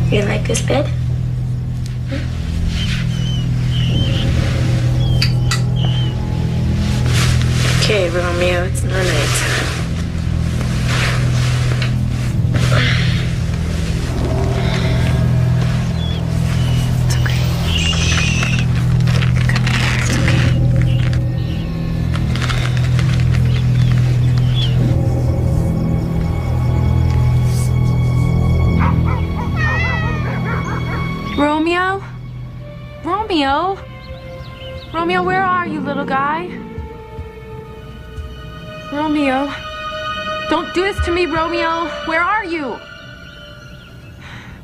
[SPEAKER 12] You like this bed? Okay, Romeo, it's not nighttime. It's okay. Come here, it's okay.
[SPEAKER 4] Romeo?
[SPEAKER 2] Romeo? Romeo, where are you, little guy? Romeo. Don't do this to me, Romeo. Where are you?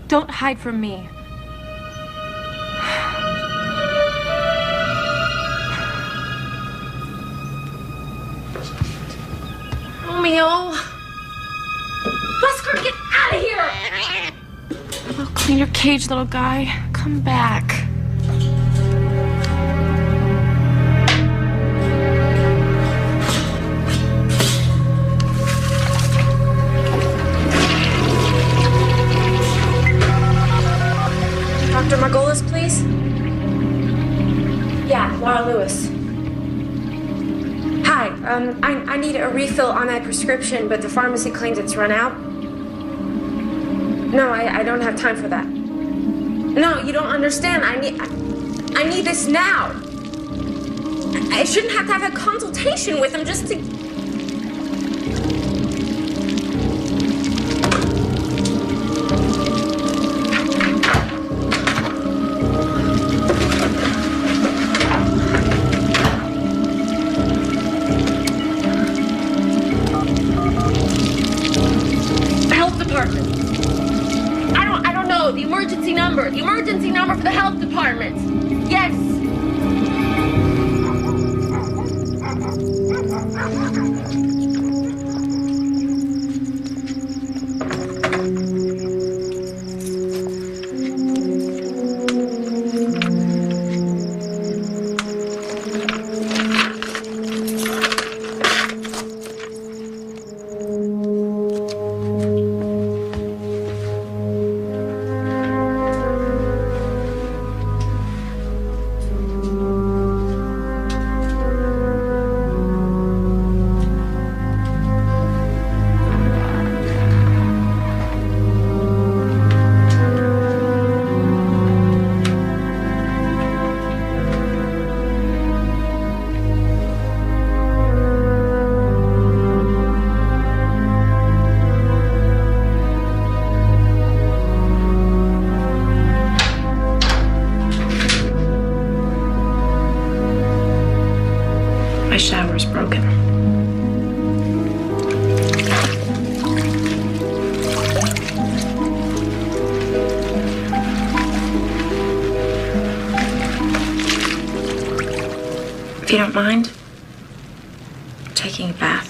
[SPEAKER 2] Don't hide from me. Romeo. Busker, get out of here! I'll clean your cage, little guy. Come back.
[SPEAKER 12] Dr. Margolis, please? Yeah, Laura Lewis. Hi, I need a refill on that prescription, but the pharmacy claims it's run out. No, I don't have time for that. No, you don't understand. I need this now. I shouldn't have to have a consultation with him just to...
[SPEAKER 2] The emergency number for the health department. Yes.
[SPEAKER 12] My shower's broken. If you don't mind, I'm taking a bath.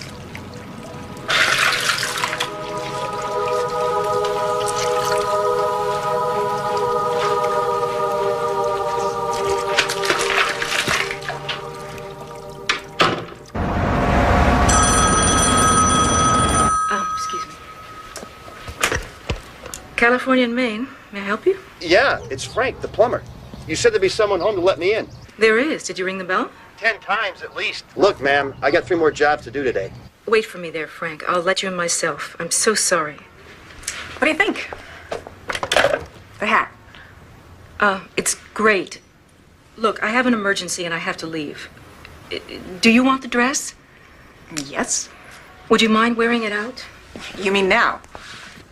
[SPEAKER 1] California and Maine. May I help you?
[SPEAKER 14] Yeah, it's Frank, the plumber. You said there'd be someone home to let me in.
[SPEAKER 1] There is. Did you ring the bell?
[SPEAKER 14] 10 times at least. Look, ma'am, I got 3 more jobs to do today.
[SPEAKER 1] Wait for me there, Frank. I'll let you in myself. I'm so sorry.
[SPEAKER 6] What do you think? The hat.
[SPEAKER 1] It's great. Look, I have an emergency and I have to leave. Do you want the dress?
[SPEAKER 6] Yes.
[SPEAKER 1] Would you mind wearing it out?
[SPEAKER 6] You mean now?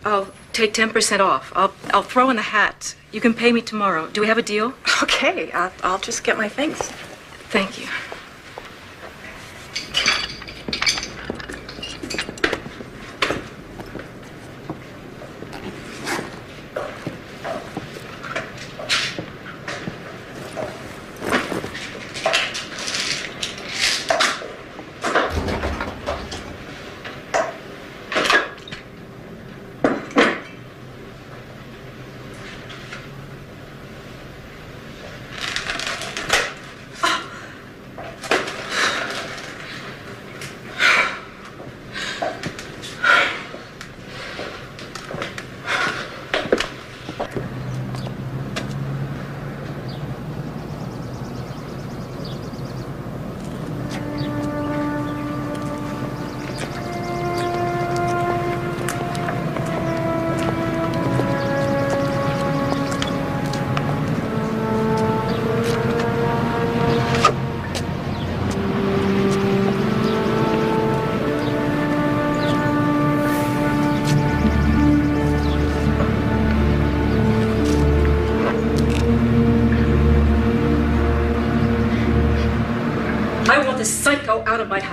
[SPEAKER 1] I'll take 10% off. I'll throw in the hat. You can pay me tomorrow. Do we have a deal?
[SPEAKER 6] Okay, I'll just get my things.
[SPEAKER 1] Thank you.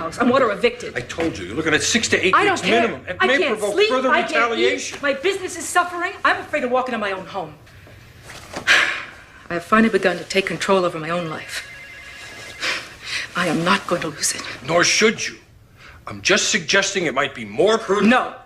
[SPEAKER 6] house. I'm order evicted.
[SPEAKER 11] I told you, you're looking at 6 to 8
[SPEAKER 6] I don't
[SPEAKER 11] weeks
[SPEAKER 6] care.
[SPEAKER 11] minimum. It
[SPEAKER 6] I
[SPEAKER 11] may
[SPEAKER 6] can't
[SPEAKER 11] provoke
[SPEAKER 6] sleep.
[SPEAKER 11] further
[SPEAKER 6] I can't
[SPEAKER 11] retaliation.
[SPEAKER 6] eat. My business is suffering. I'm afraid to walk into my own home. I have finally begun to take control over my own life. I am not going to lose it.
[SPEAKER 11] Nor should you. I'm just suggesting it might be more prudent.
[SPEAKER 6] No.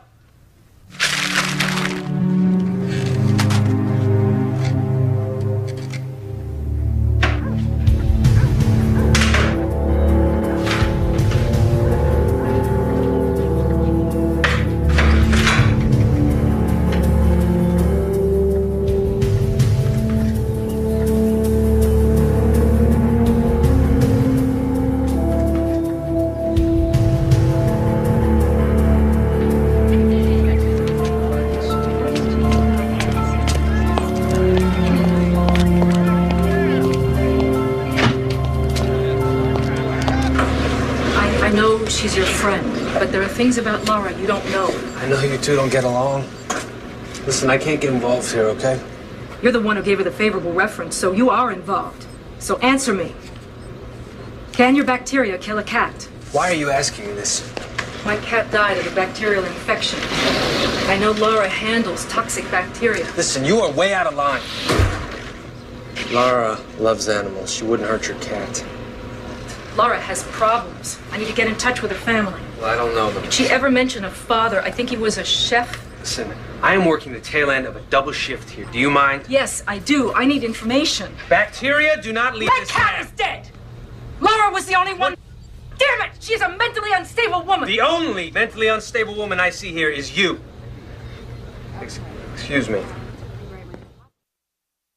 [SPEAKER 6] She's your friend, but there are things about Laura you don't know.
[SPEAKER 5] I know you two don't get along. Listen, I can't get involved here, okay?
[SPEAKER 6] You're the one who gave her the favorable reference, so you are involved. So answer me. Can your bacteria kill a cat?
[SPEAKER 5] Why are you asking me this?
[SPEAKER 6] My cat died of a bacterial infection. I know Laura handles toxic bacteria.
[SPEAKER 5] Listen, you are way out of line. Laura loves animals. She wouldn't hurt your cat.
[SPEAKER 6] Laura has problems. I need to get in touch with her family.
[SPEAKER 5] Well, I don't know them.
[SPEAKER 6] Did she ever mention a father? I think he was a chef.
[SPEAKER 5] Listen, I am working the tail end of a double shift here. Do you mind?
[SPEAKER 6] Yes, I do. I need information.
[SPEAKER 5] Bacteria do not leave
[SPEAKER 6] this cat is dead! Laura was the only one. Damn it! She is a mentally unstable woman.
[SPEAKER 5] The only mentally unstable woman I see here is you. Excuse me.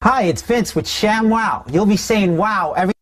[SPEAKER 15] Hi, it's Vince with Sham Wow. You'll be saying wow every...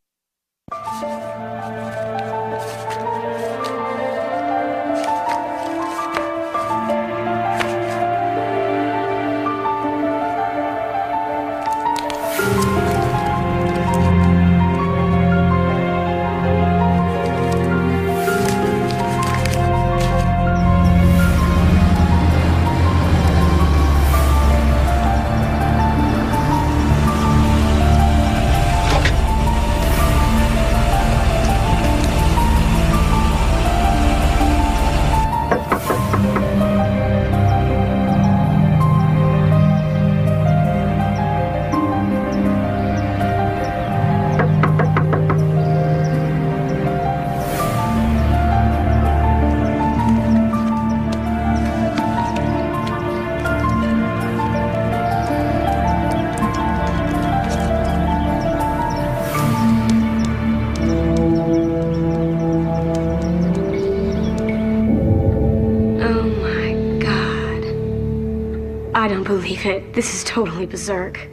[SPEAKER 2] I don't believe it. This is totally berserk.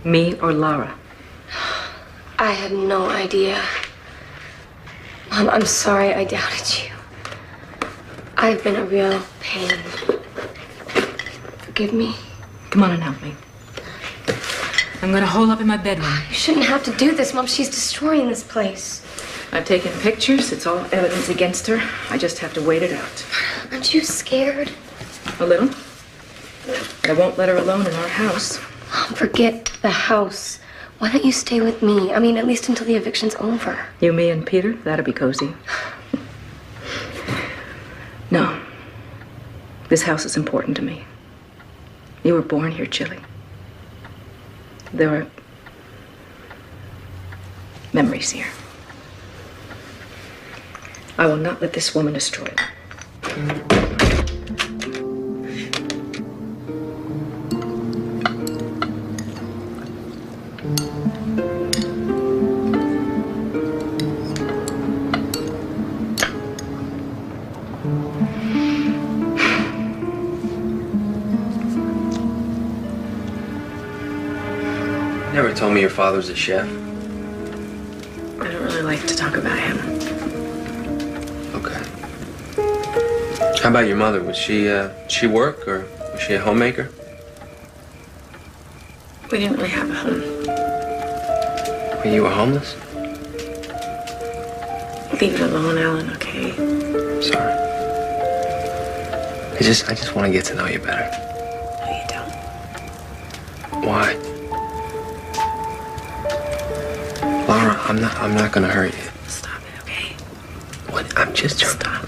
[SPEAKER 6] Me or Laura?
[SPEAKER 2] I had no idea. Mom, I'm sorry I doubted you. I've been a real pain. Forgive me.
[SPEAKER 6] Come on and help me. I'm gonna hole up in my bedroom.
[SPEAKER 2] You shouldn't have to do this, Mom. She's destroying this place.
[SPEAKER 6] I've taken pictures. It's all evidence against her. I just have to wait it out.
[SPEAKER 2] Aren't you scared?
[SPEAKER 6] A little. I won't let her alone in our house.
[SPEAKER 2] Mom, forget the house. Why don't you stay with me? I mean, at least until the eviction's over.
[SPEAKER 6] You, me, and Peter? That'll be cozy. No. This house is important to me. You were born here, Chili. There are memories here. I will not let this woman destroy it.
[SPEAKER 5] Never told me your father was a chef.
[SPEAKER 6] I don't really like to talk about him.
[SPEAKER 5] Okay. How about your mother? Was she work or was she a homemaker?
[SPEAKER 6] We didn't really have a home.
[SPEAKER 5] When you were homeless?
[SPEAKER 6] Leave it alone, Alan, okay?
[SPEAKER 5] Sorry. I just want to get to know you better.
[SPEAKER 6] No, you don't.
[SPEAKER 5] Why? Laura, I'm not gonna hurt you.
[SPEAKER 6] Stop it, okay?
[SPEAKER 5] What?
[SPEAKER 3] Just stop.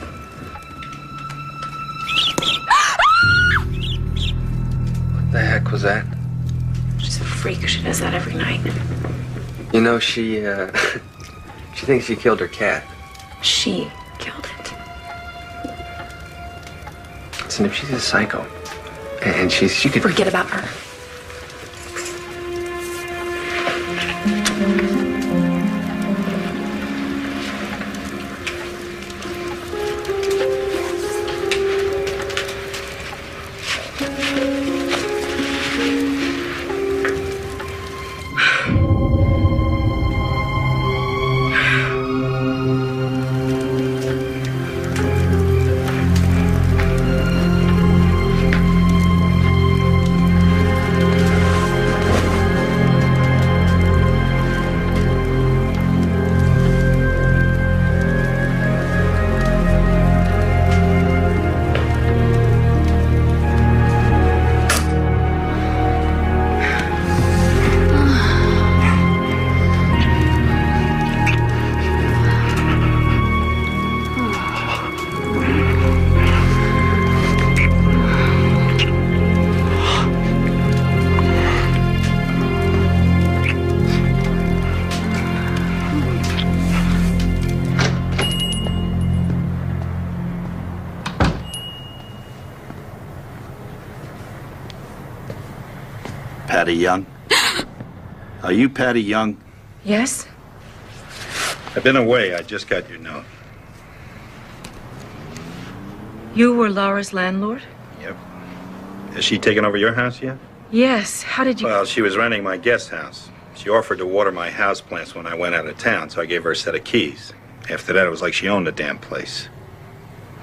[SPEAKER 5] What the heck was that?
[SPEAKER 2] She's a freak. She does that every night.
[SPEAKER 5] You know, she thinks she killed her cat.
[SPEAKER 2] She killed it.
[SPEAKER 5] Listen, if she's a psycho, and she could...
[SPEAKER 2] Forget about her.
[SPEAKER 16] Patty Young? Are you Patty Young?
[SPEAKER 6] Yes?
[SPEAKER 16] I've been away. I just got your note.
[SPEAKER 6] You were Laura's landlord?
[SPEAKER 16] Yep. Has she taken over your house yet?
[SPEAKER 6] Yes. How did you...
[SPEAKER 16] Well, she was renting my guest house. She offered to water my houseplants when I went out of town, so I gave her a set of keys. After that, it was like she owned the damn place.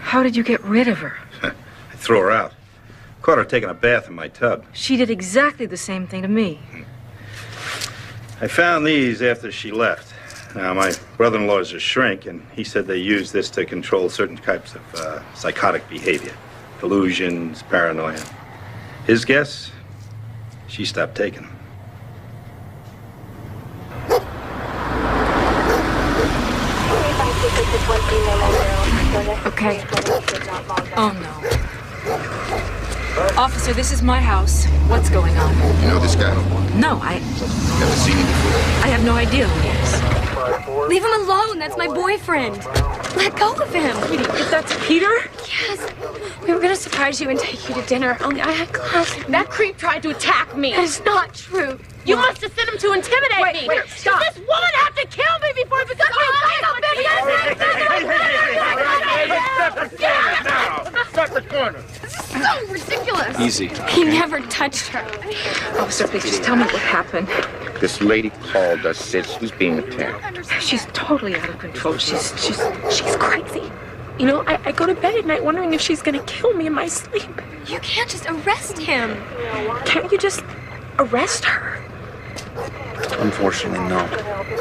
[SPEAKER 6] How did you get rid of her?
[SPEAKER 16] I threw her out. Caught her taking a bath in my tub.
[SPEAKER 6] She did exactly the same thing to me.
[SPEAKER 16] I found these after she left. Now, my brother-in-law's a shrink, and he said they use this to control certain types of psychotic behavior. Delusions, paranoia. His guess? She stopped taking them.
[SPEAKER 6] Okay. Oh, no. Officer, this is my house. What's going on?
[SPEAKER 13] You know this guy?
[SPEAKER 6] No, I...
[SPEAKER 13] Never seen him before?
[SPEAKER 6] I have no idea who he is.
[SPEAKER 10] Leave him alone. That's my boyfriend. Let go of him.
[SPEAKER 2] If that's Peter?
[SPEAKER 10] Yes. We were going to surprise you and take you to dinner, only I had class.
[SPEAKER 2] That creep tried to attack me.
[SPEAKER 10] That is not true.
[SPEAKER 2] You must have sent him to intimidate me.
[SPEAKER 10] Wait, stop.
[SPEAKER 2] Does this woman have to kill me before it becomes
[SPEAKER 13] Stop the corner.
[SPEAKER 10] So ridiculous.
[SPEAKER 8] Easy.
[SPEAKER 10] He never touched her.
[SPEAKER 6] Officer, please just tell me what happened.
[SPEAKER 13] This lady called us, said she was being attacked.
[SPEAKER 6] She's totally out of control. She's
[SPEAKER 2] crazy. You know, I go to bed at night wondering if she's gonna kill me in my sleep.
[SPEAKER 10] You can't just arrest him.
[SPEAKER 2] Can't you just arrest her?
[SPEAKER 8] Unfortunately, no.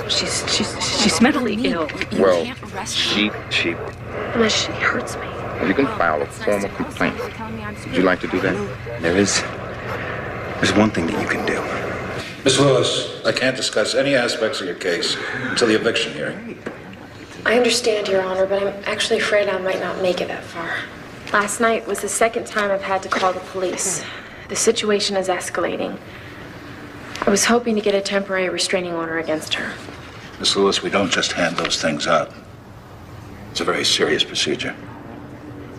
[SPEAKER 6] She's mentally ill.
[SPEAKER 13] Well, she...
[SPEAKER 2] Unless she hurts me.
[SPEAKER 13] You can file a formal complaint. Would you like to do that?
[SPEAKER 8] There's one thing that you can do.
[SPEAKER 17] Miss Lewis, I can't discuss any aspects of your case until the eviction hearing.
[SPEAKER 2] I understand, Your Honor, but I'm actually afraid I might not make it that far. Last night was the second time I've had to call the police. The situation is escalating. I was hoping to get a temporary restraining order against her.
[SPEAKER 17] Miss Lewis, we don't just hand those things out. It's a very serious procedure.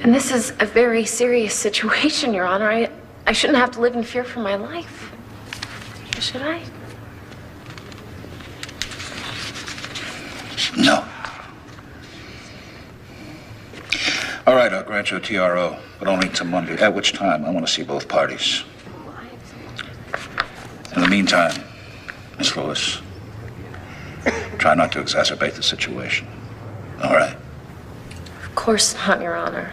[SPEAKER 2] And this is a very serious situation, Your Honor. I shouldn't have to live in fear for my life. Should I?
[SPEAKER 17] No. All right, I'll grant you a TRO, but only until Monday, at which time I want to see both parties. In the meantime, Miss Lewis, try not to exacerbate the situation. All right?
[SPEAKER 2] Of course not, Your Honor.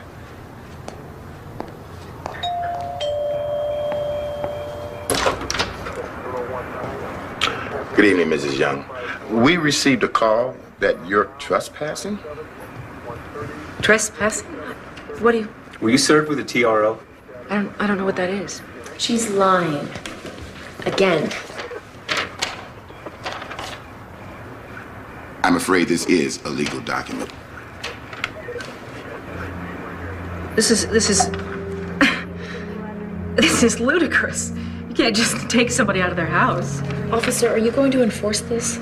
[SPEAKER 13] Good evening, Mrs. Young. We received a call that you're trespassing?
[SPEAKER 6] Trespassing? What do you...
[SPEAKER 5] Were you served with a TRO?
[SPEAKER 6] I don't know what that is.
[SPEAKER 2] She's lying. Again.
[SPEAKER 13] I'm afraid this is a legal document.
[SPEAKER 6] This is this is ludicrous. You can't just take somebody out of their house.
[SPEAKER 2] Officer, are you going to enforce this?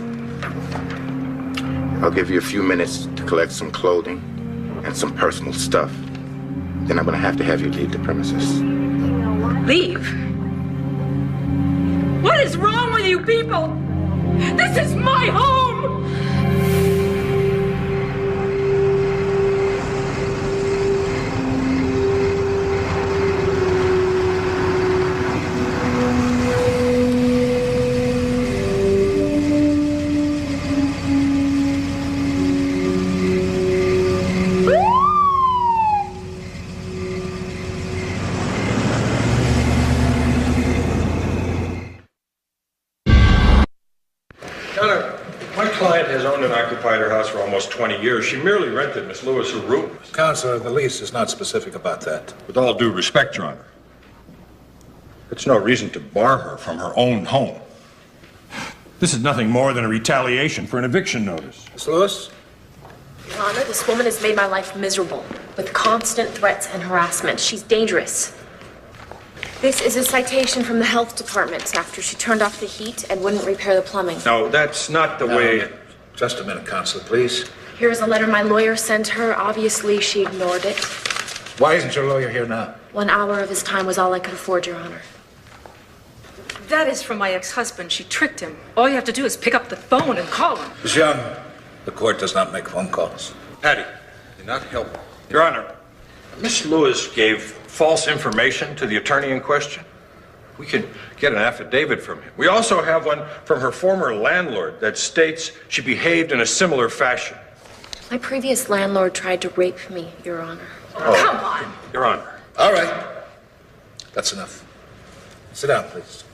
[SPEAKER 13] I'll give you a few minutes to collect some clothing and some personal stuff. Then I'm going to have you leave the premises.
[SPEAKER 6] Leave? What is wrong with you people? This is my home!
[SPEAKER 11] My client has owned and occupied her house for almost 20 years. She merely rented Miss Lewis her room.
[SPEAKER 17] Counselor, the lease is not specific about that.
[SPEAKER 11] With all due respect, Your Honor, it's no reason to bar her from her own home. This is nothing more than a retaliation for an eviction notice.
[SPEAKER 17] Miss Lewis?
[SPEAKER 2] Your Honor, this woman has made my life miserable with constant threats and harassment. She's dangerous.
[SPEAKER 12] This is a citation from the health department after she turned off the heat and wouldn't repair the plumbing.
[SPEAKER 11] No, that's not the way...
[SPEAKER 17] Just a minute, Counselor, please.
[SPEAKER 2] Here's a letter my lawyer sent her. Obviously, she ignored it.
[SPEAKER 17] Why isn't your lawyer here now?
[SPEAKER 2] 1 hour of his time was all I could afford, Your Honor.
[SPEAKER 6] That is from my ex-husband. She tricked him. All you have to do is pick up the phone and call him.
[SPEAKER 17] Miss Young, the court does not make phone calls.
[SPEAKER 11] Patty, you're not helping. Your Honor, Miss Lewis gave false information to the attorney in question. We can get an affidavit from him. We also have one from her former landlord that states she behaved in a similar fashion.
[SPEAKER 2] My previous landlord tried to rape me, Your Honor.
[SPEAKER 17] Oh.
[SPEAKER 6] Come on.
[SPEAKER 11] Your Honor.
[SPEAKER 17] All right. That's enough. Sit down, please.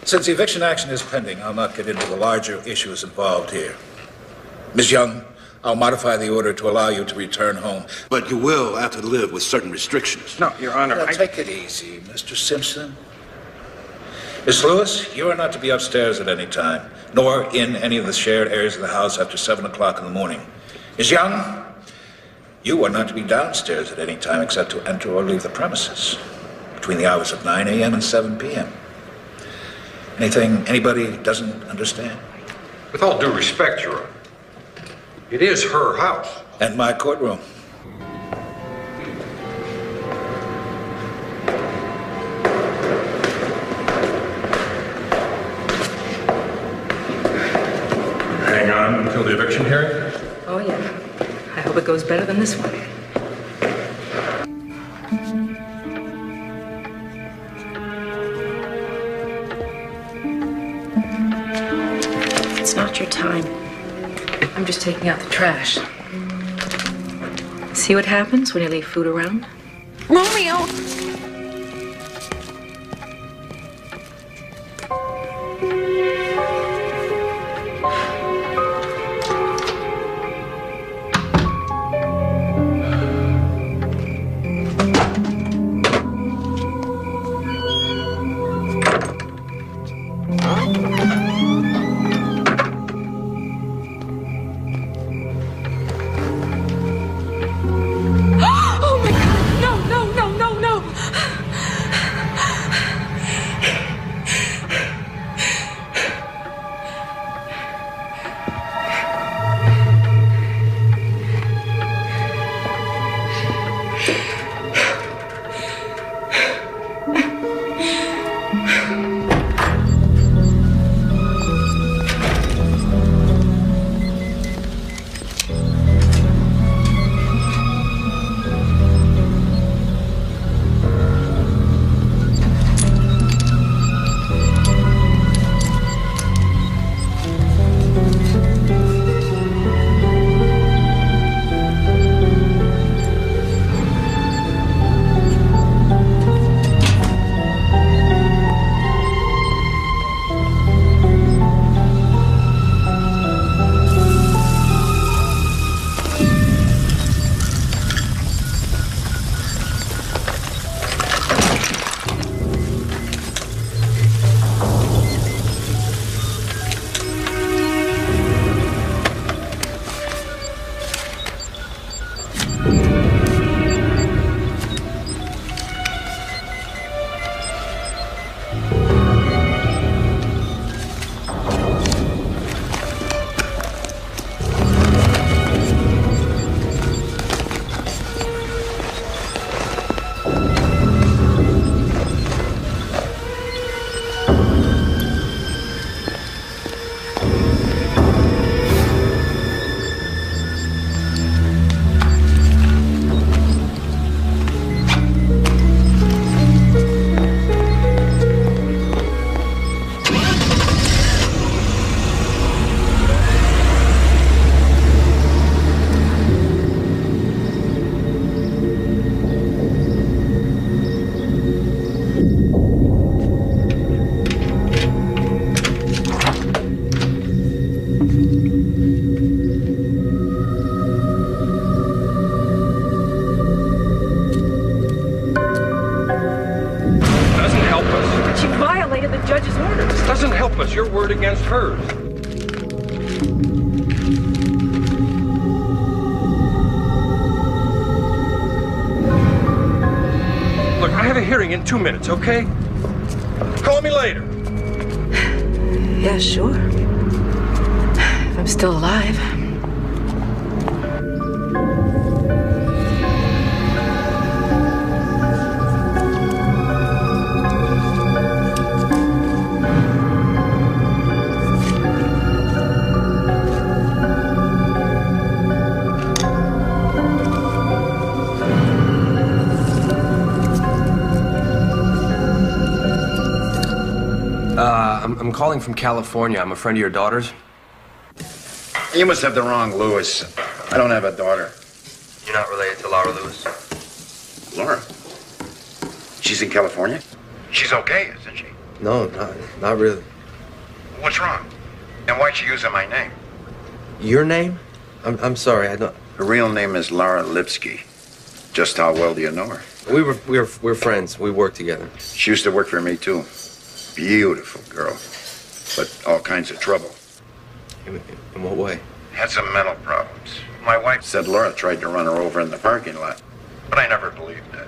[SPEAKER 17] Since the eviction action is pending, I'll not get into the larger issues involved here. Ms. Young, I'll modify the order to allow you to return home.
[SPEAKER 18] But you will have to live with certain restrictions.
[SPEAKER 11] No, Your Honor,
[SPEAKER 17] Now, take it easy, Mr. Simpson. Miss Lewis, you are not to be upstairs at any time, nor in any of the shared areas of the house after 7 o'clock in the morning. Ms. Young, you are not to be downstairs at any time except to enter or leave the premises between the hours of 9 a.m. and 7 p.m. Anything anybody doesn't understand?
[SPEAKER 11] With all due respect, Your Honor, it is her house.
[SPEAKER 17] And my courtroom.
[SPEAKER 11] Hang on until the eviction hearing?
[SPEAKER 6] Oh, yeah. I hope it goes better than this one.
[SPEAKER 2] It's not your time.
[SPEAKER 6] I'm just taking out the trash. See what happens when you leave food around?
[SPEAKER 10] Romeo! Oh my God! No, no, no, no, no!
[SPEAKER 6] judge's orders.
[SPEAKER 11] Doesn't help us. Your word against hers. Look, I have a hearing in 2 minutes, okay? Call me later.
[SPEAKER 1] Yeah, sure. If I'm still alive.
[SPEAKER 5] I'm calling from California. I'm a friend of your daughter's.
[SPEAKER 16] You must have the wrong Lewis. I don't have a daughter.
[SPEAKER 5] You're not related to Laura Lewis?
[SPEAKER 16] Laura? She's in California? She's okay, isn't she?
[SPEAKER 5] No, not really.
[SPEAKER 16] What's wrong? And why'd she using my name?
[SPEAKER 5] Your name? I'm sorry, I don't...
[SPEAKER 16] Her real name is Laura Lipsky. Just how well do you know her?
[SPEAKER 5] We're friends. We work together.
[SPEAKER 16] She used to work for me, too. Beautiful girl, but all kinds of trouble.
[SPEAKER 5] In what way?
[SPEAKER 16] Had some mental problems. My wife said Laura tried to run her over in the parking lot, but I never believed that.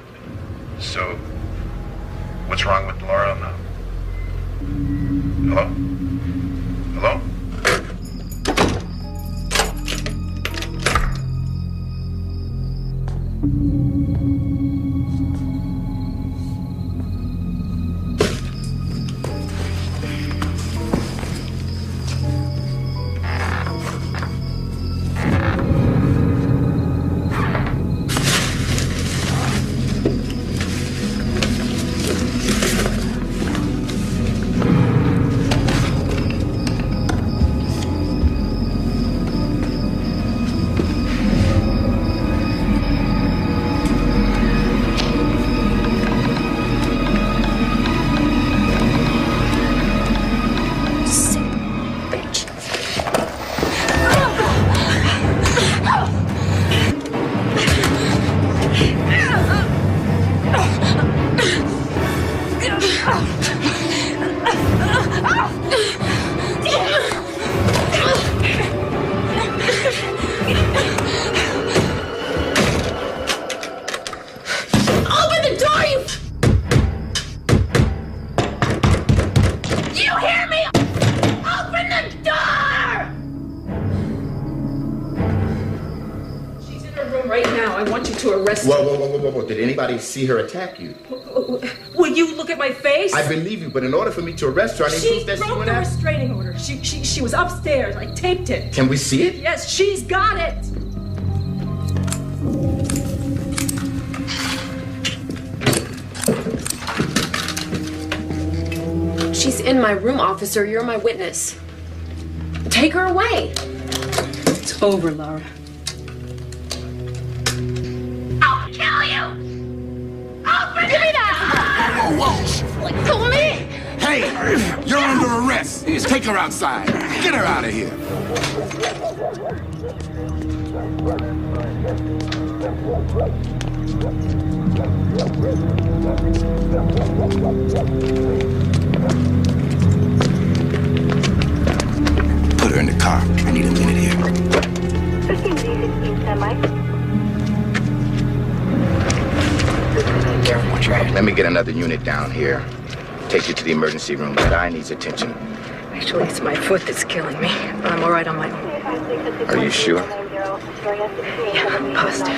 [SPEAKER 16] So, what's wrong with Laura now? Hello? Hello?
[SPEAKER 13] Whoa. Did anybody see her attack you?
[SPEAKER 6] Will you look at my face?
[SPEAKER 13] I believe you, but in order for me to arrest her, I need proof that she
[SPEAKER 6] broke
[SPEAKER 13] went
[SPEAKER 6] the
[SPEAKER 13] out.
[SPEAKER 6] restraining order. She was upstairs. I taped it.
[SPEAKER 13] Can we see it?
[SPEAKER 6] Yes, she's got it.
[SPEAKER 2] She's in my room, officer. You're my witness. Take her away.
[SPEAKER 6] It's over, Laura.
[SPEAKER 12] I'll kill you! Open Give me that!
[SPEAKER 18] Whoa!
[SPEAKER 12] Let go of me!
[SPEAKER 18] Hey, you're under arrest. Take her outside. Get her out of here. Put her in the car. I need a minute here.
[SPEAKER 19] 15D16 standby.
[SPEAKER 13] Careful, watch your head. Let me get another unit down here. Take you to the emergency room. That eye needs attention.
[SPEAKER 6] Actually, it's my foot that's killing me. But I'm all right on my own.
[SPEAKER 13] Are you sure?
[SPEAKER 6] Yeah, I'm positive.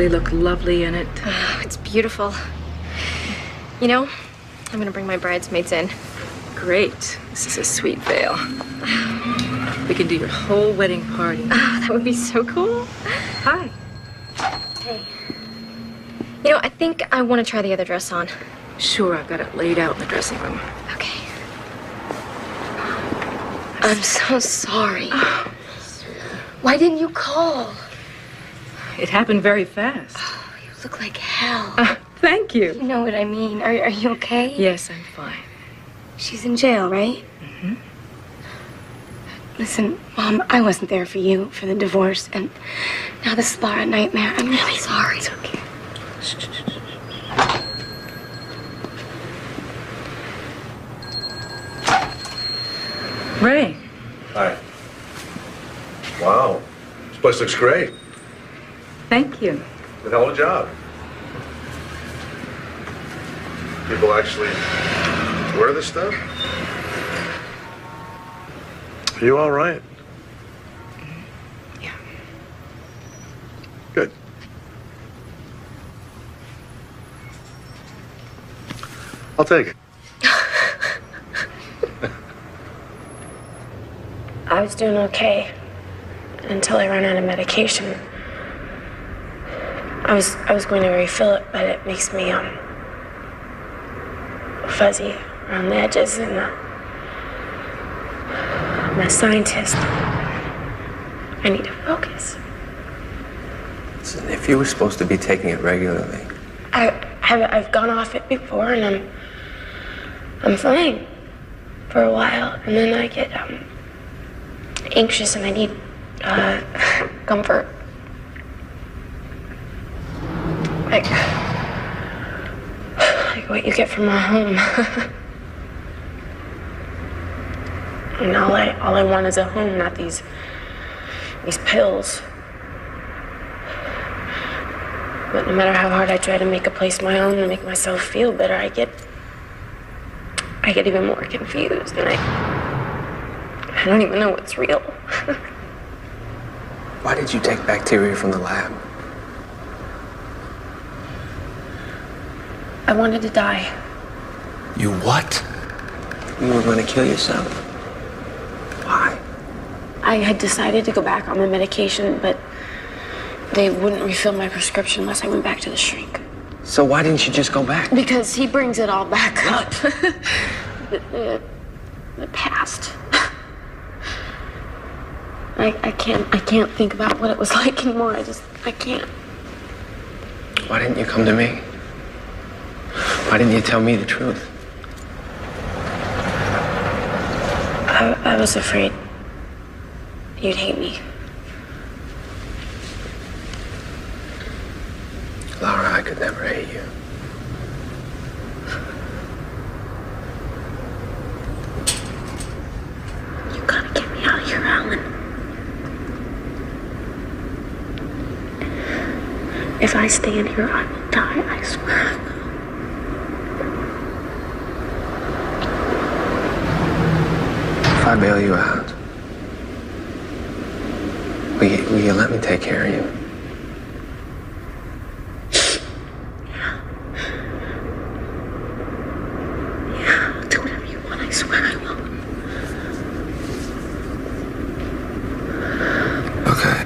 [SPEAKER 1] really look lovely in it.
[SPEAKER 10] Oh, it's beautiful. You know, I'm gonna bring my bridesmaids in.
[SPEAKER 1] Great. This is a sweet veil. We can do your whole wedding party.
[SPEAKER 10] Oh, that would be so cool.
[SPEAKER 1] Hi.
[SPEAKER 10] Hey. You know, I think I want to try the other dress on.
[SPEAKER 1] Sure, I've got it laid out in the dressing room.
[SPEAKER 10] Okay. I'm so sorry. Why didn't you call?
[SPEAKER 1] It happened very fast.
[SPEAKER 10] Oh, you look like hell.
[SPEAKER 1] Thank you.
[SPEAKER 10] You know what I mean. Are you okay?
[SPEAKER 1] Yes, I'm fine.
[SPEAKER 10] She's in jail, right?
[SPEAKER 1] Mm-hmm.
[SPEAKER 10] Listen, Mom, I wasn't there for you, for the divorce, and now this is Laura nightmare. I'm really sorry.
[SPEAKER 1] It's okay. Ray.
[SPEAKER 9] Hi. Wow. This place looks great.
[SPEAKER 1] Thank you.
[SPEAKER 9] Good hell of a job. People actually wear this stuff? Are you all right?
[SPEAKER 1] Yeah.
[SPEAKER 9] Good. I'll take it.
[SPEAKER 2] I was doing okay until I ran out of medication. I was going to refill it, but it makes me fuzzy around the edges, and I'm a scientist. I need to focus.
[SPEAKER 5] Listen, if you were supposed to be taking it regularly.
[SPEAKER 2] I've gone off it before, and I'm fine for a while, and then I get anxious, and I need comfort. Like what you get from a home. And all I want is a home, not these pills. But no matter how hard I try to make a place my own and make myself feel better, I get even more confused, and I don't even know what's real.
[SPEAKER 5] Why did you take bacteria from the lab?
[SPEAKER 2] I wanted to die.
[SPEAKER 5] You what? You were going to kill yourself. Why?
[SPEAKER 2] I had decided to go back on the medication, but they wouldn't refill my prescription unless I went back to the shrink.
[SPEAKER 5] So why didn't you just go back?
[SPEAKER 2] Because he brings it all back up. the past. I can't think about what it was like anymore. I can't.
[SPEAKER 5] Why didn't you come to me? Why didn't you tell me the truth?
[SPEAKER 2] I was afraid you'd hate me.
[SPEAKER 5] Laura, I could never hate you.
[SPEAKER 2] You gotta get me out of here, Alan. If I stay in here, I will die, I swear I will.
[SPEAKER 5] If I bail you out, will you let me take care of you?
[SPEAKER 2] Yeah, I'll do whatever you want, I swear I will.
[SPEAKER 5] Okay.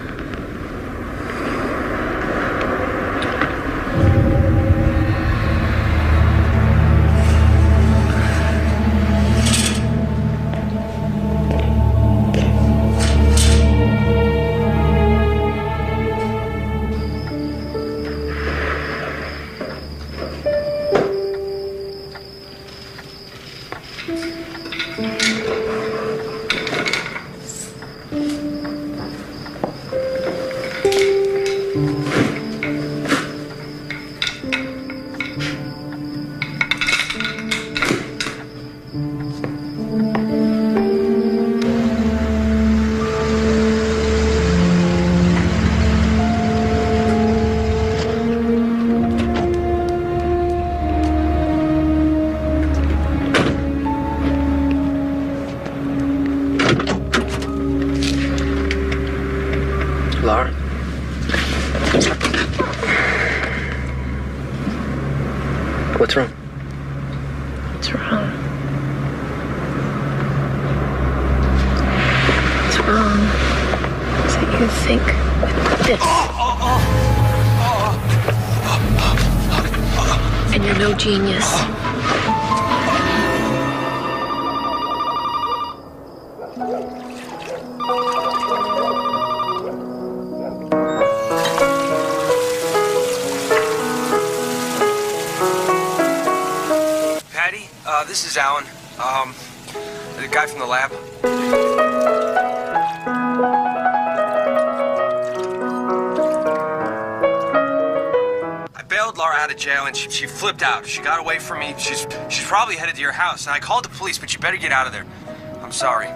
[SPEAKER 5] What's wrong?
[SPEAKER 2] What's wrong? What's wrong is that you think with this. And you're no genius.
[SPEAKER 5] Patty, this is Alan. The guy from the lab. I bailed Laura out of jail and she flipped out. She got away from me. She's probably headed to your house. And I called the police, but you better get out of there. I'm sorry.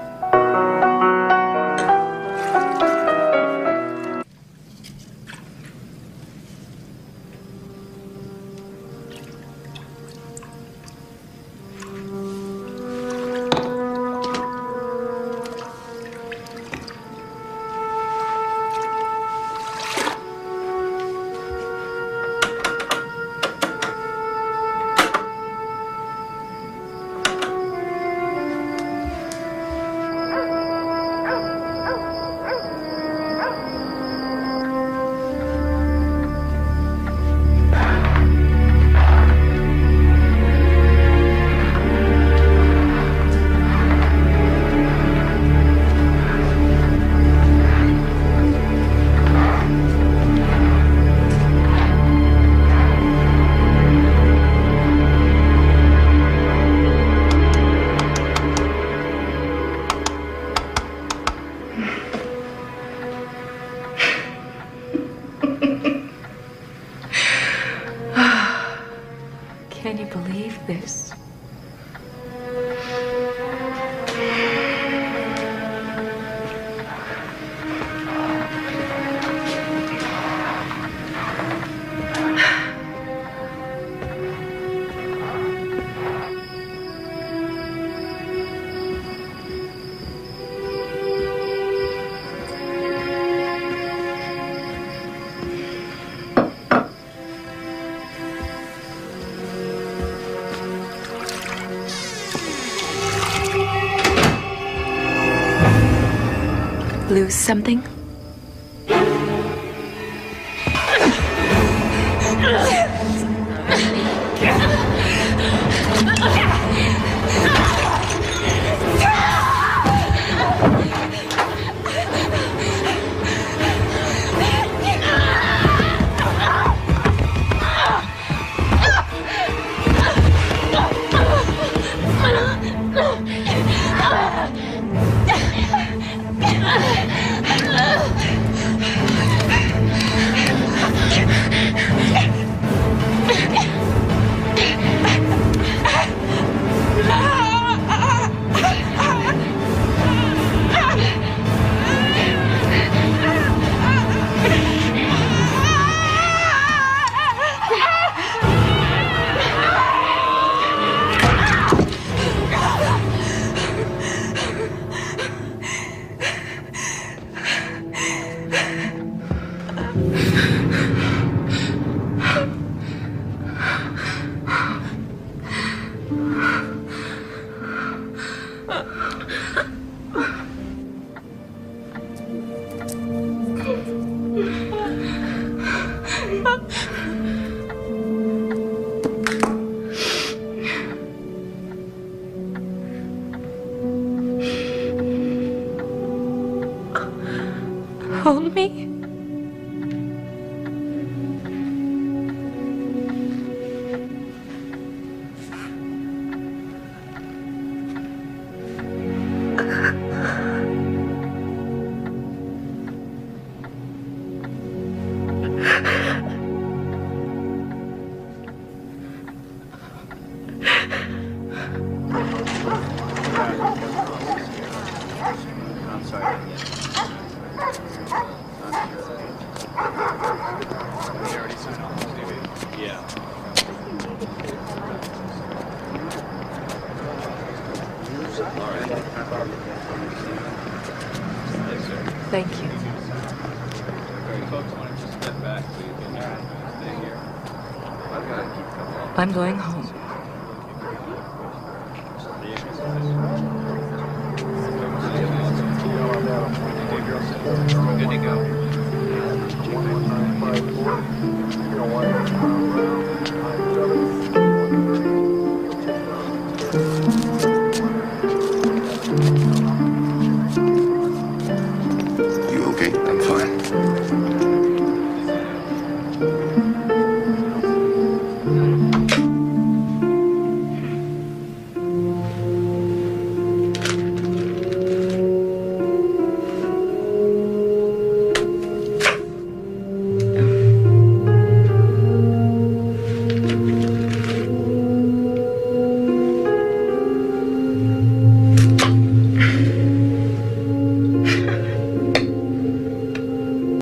[SPEAKER 1] Can you believe this? Lose something? Hold me.
[SPEAKER 8] I'm sorry.
[SPEAKER 1] Thank you.
[SPEAKER 8] Folks want to just step back, please. Stay here. I've got to keep coming on.
[SPEAKER 1] I'm going home.
[SPEAKER 8] Good to go.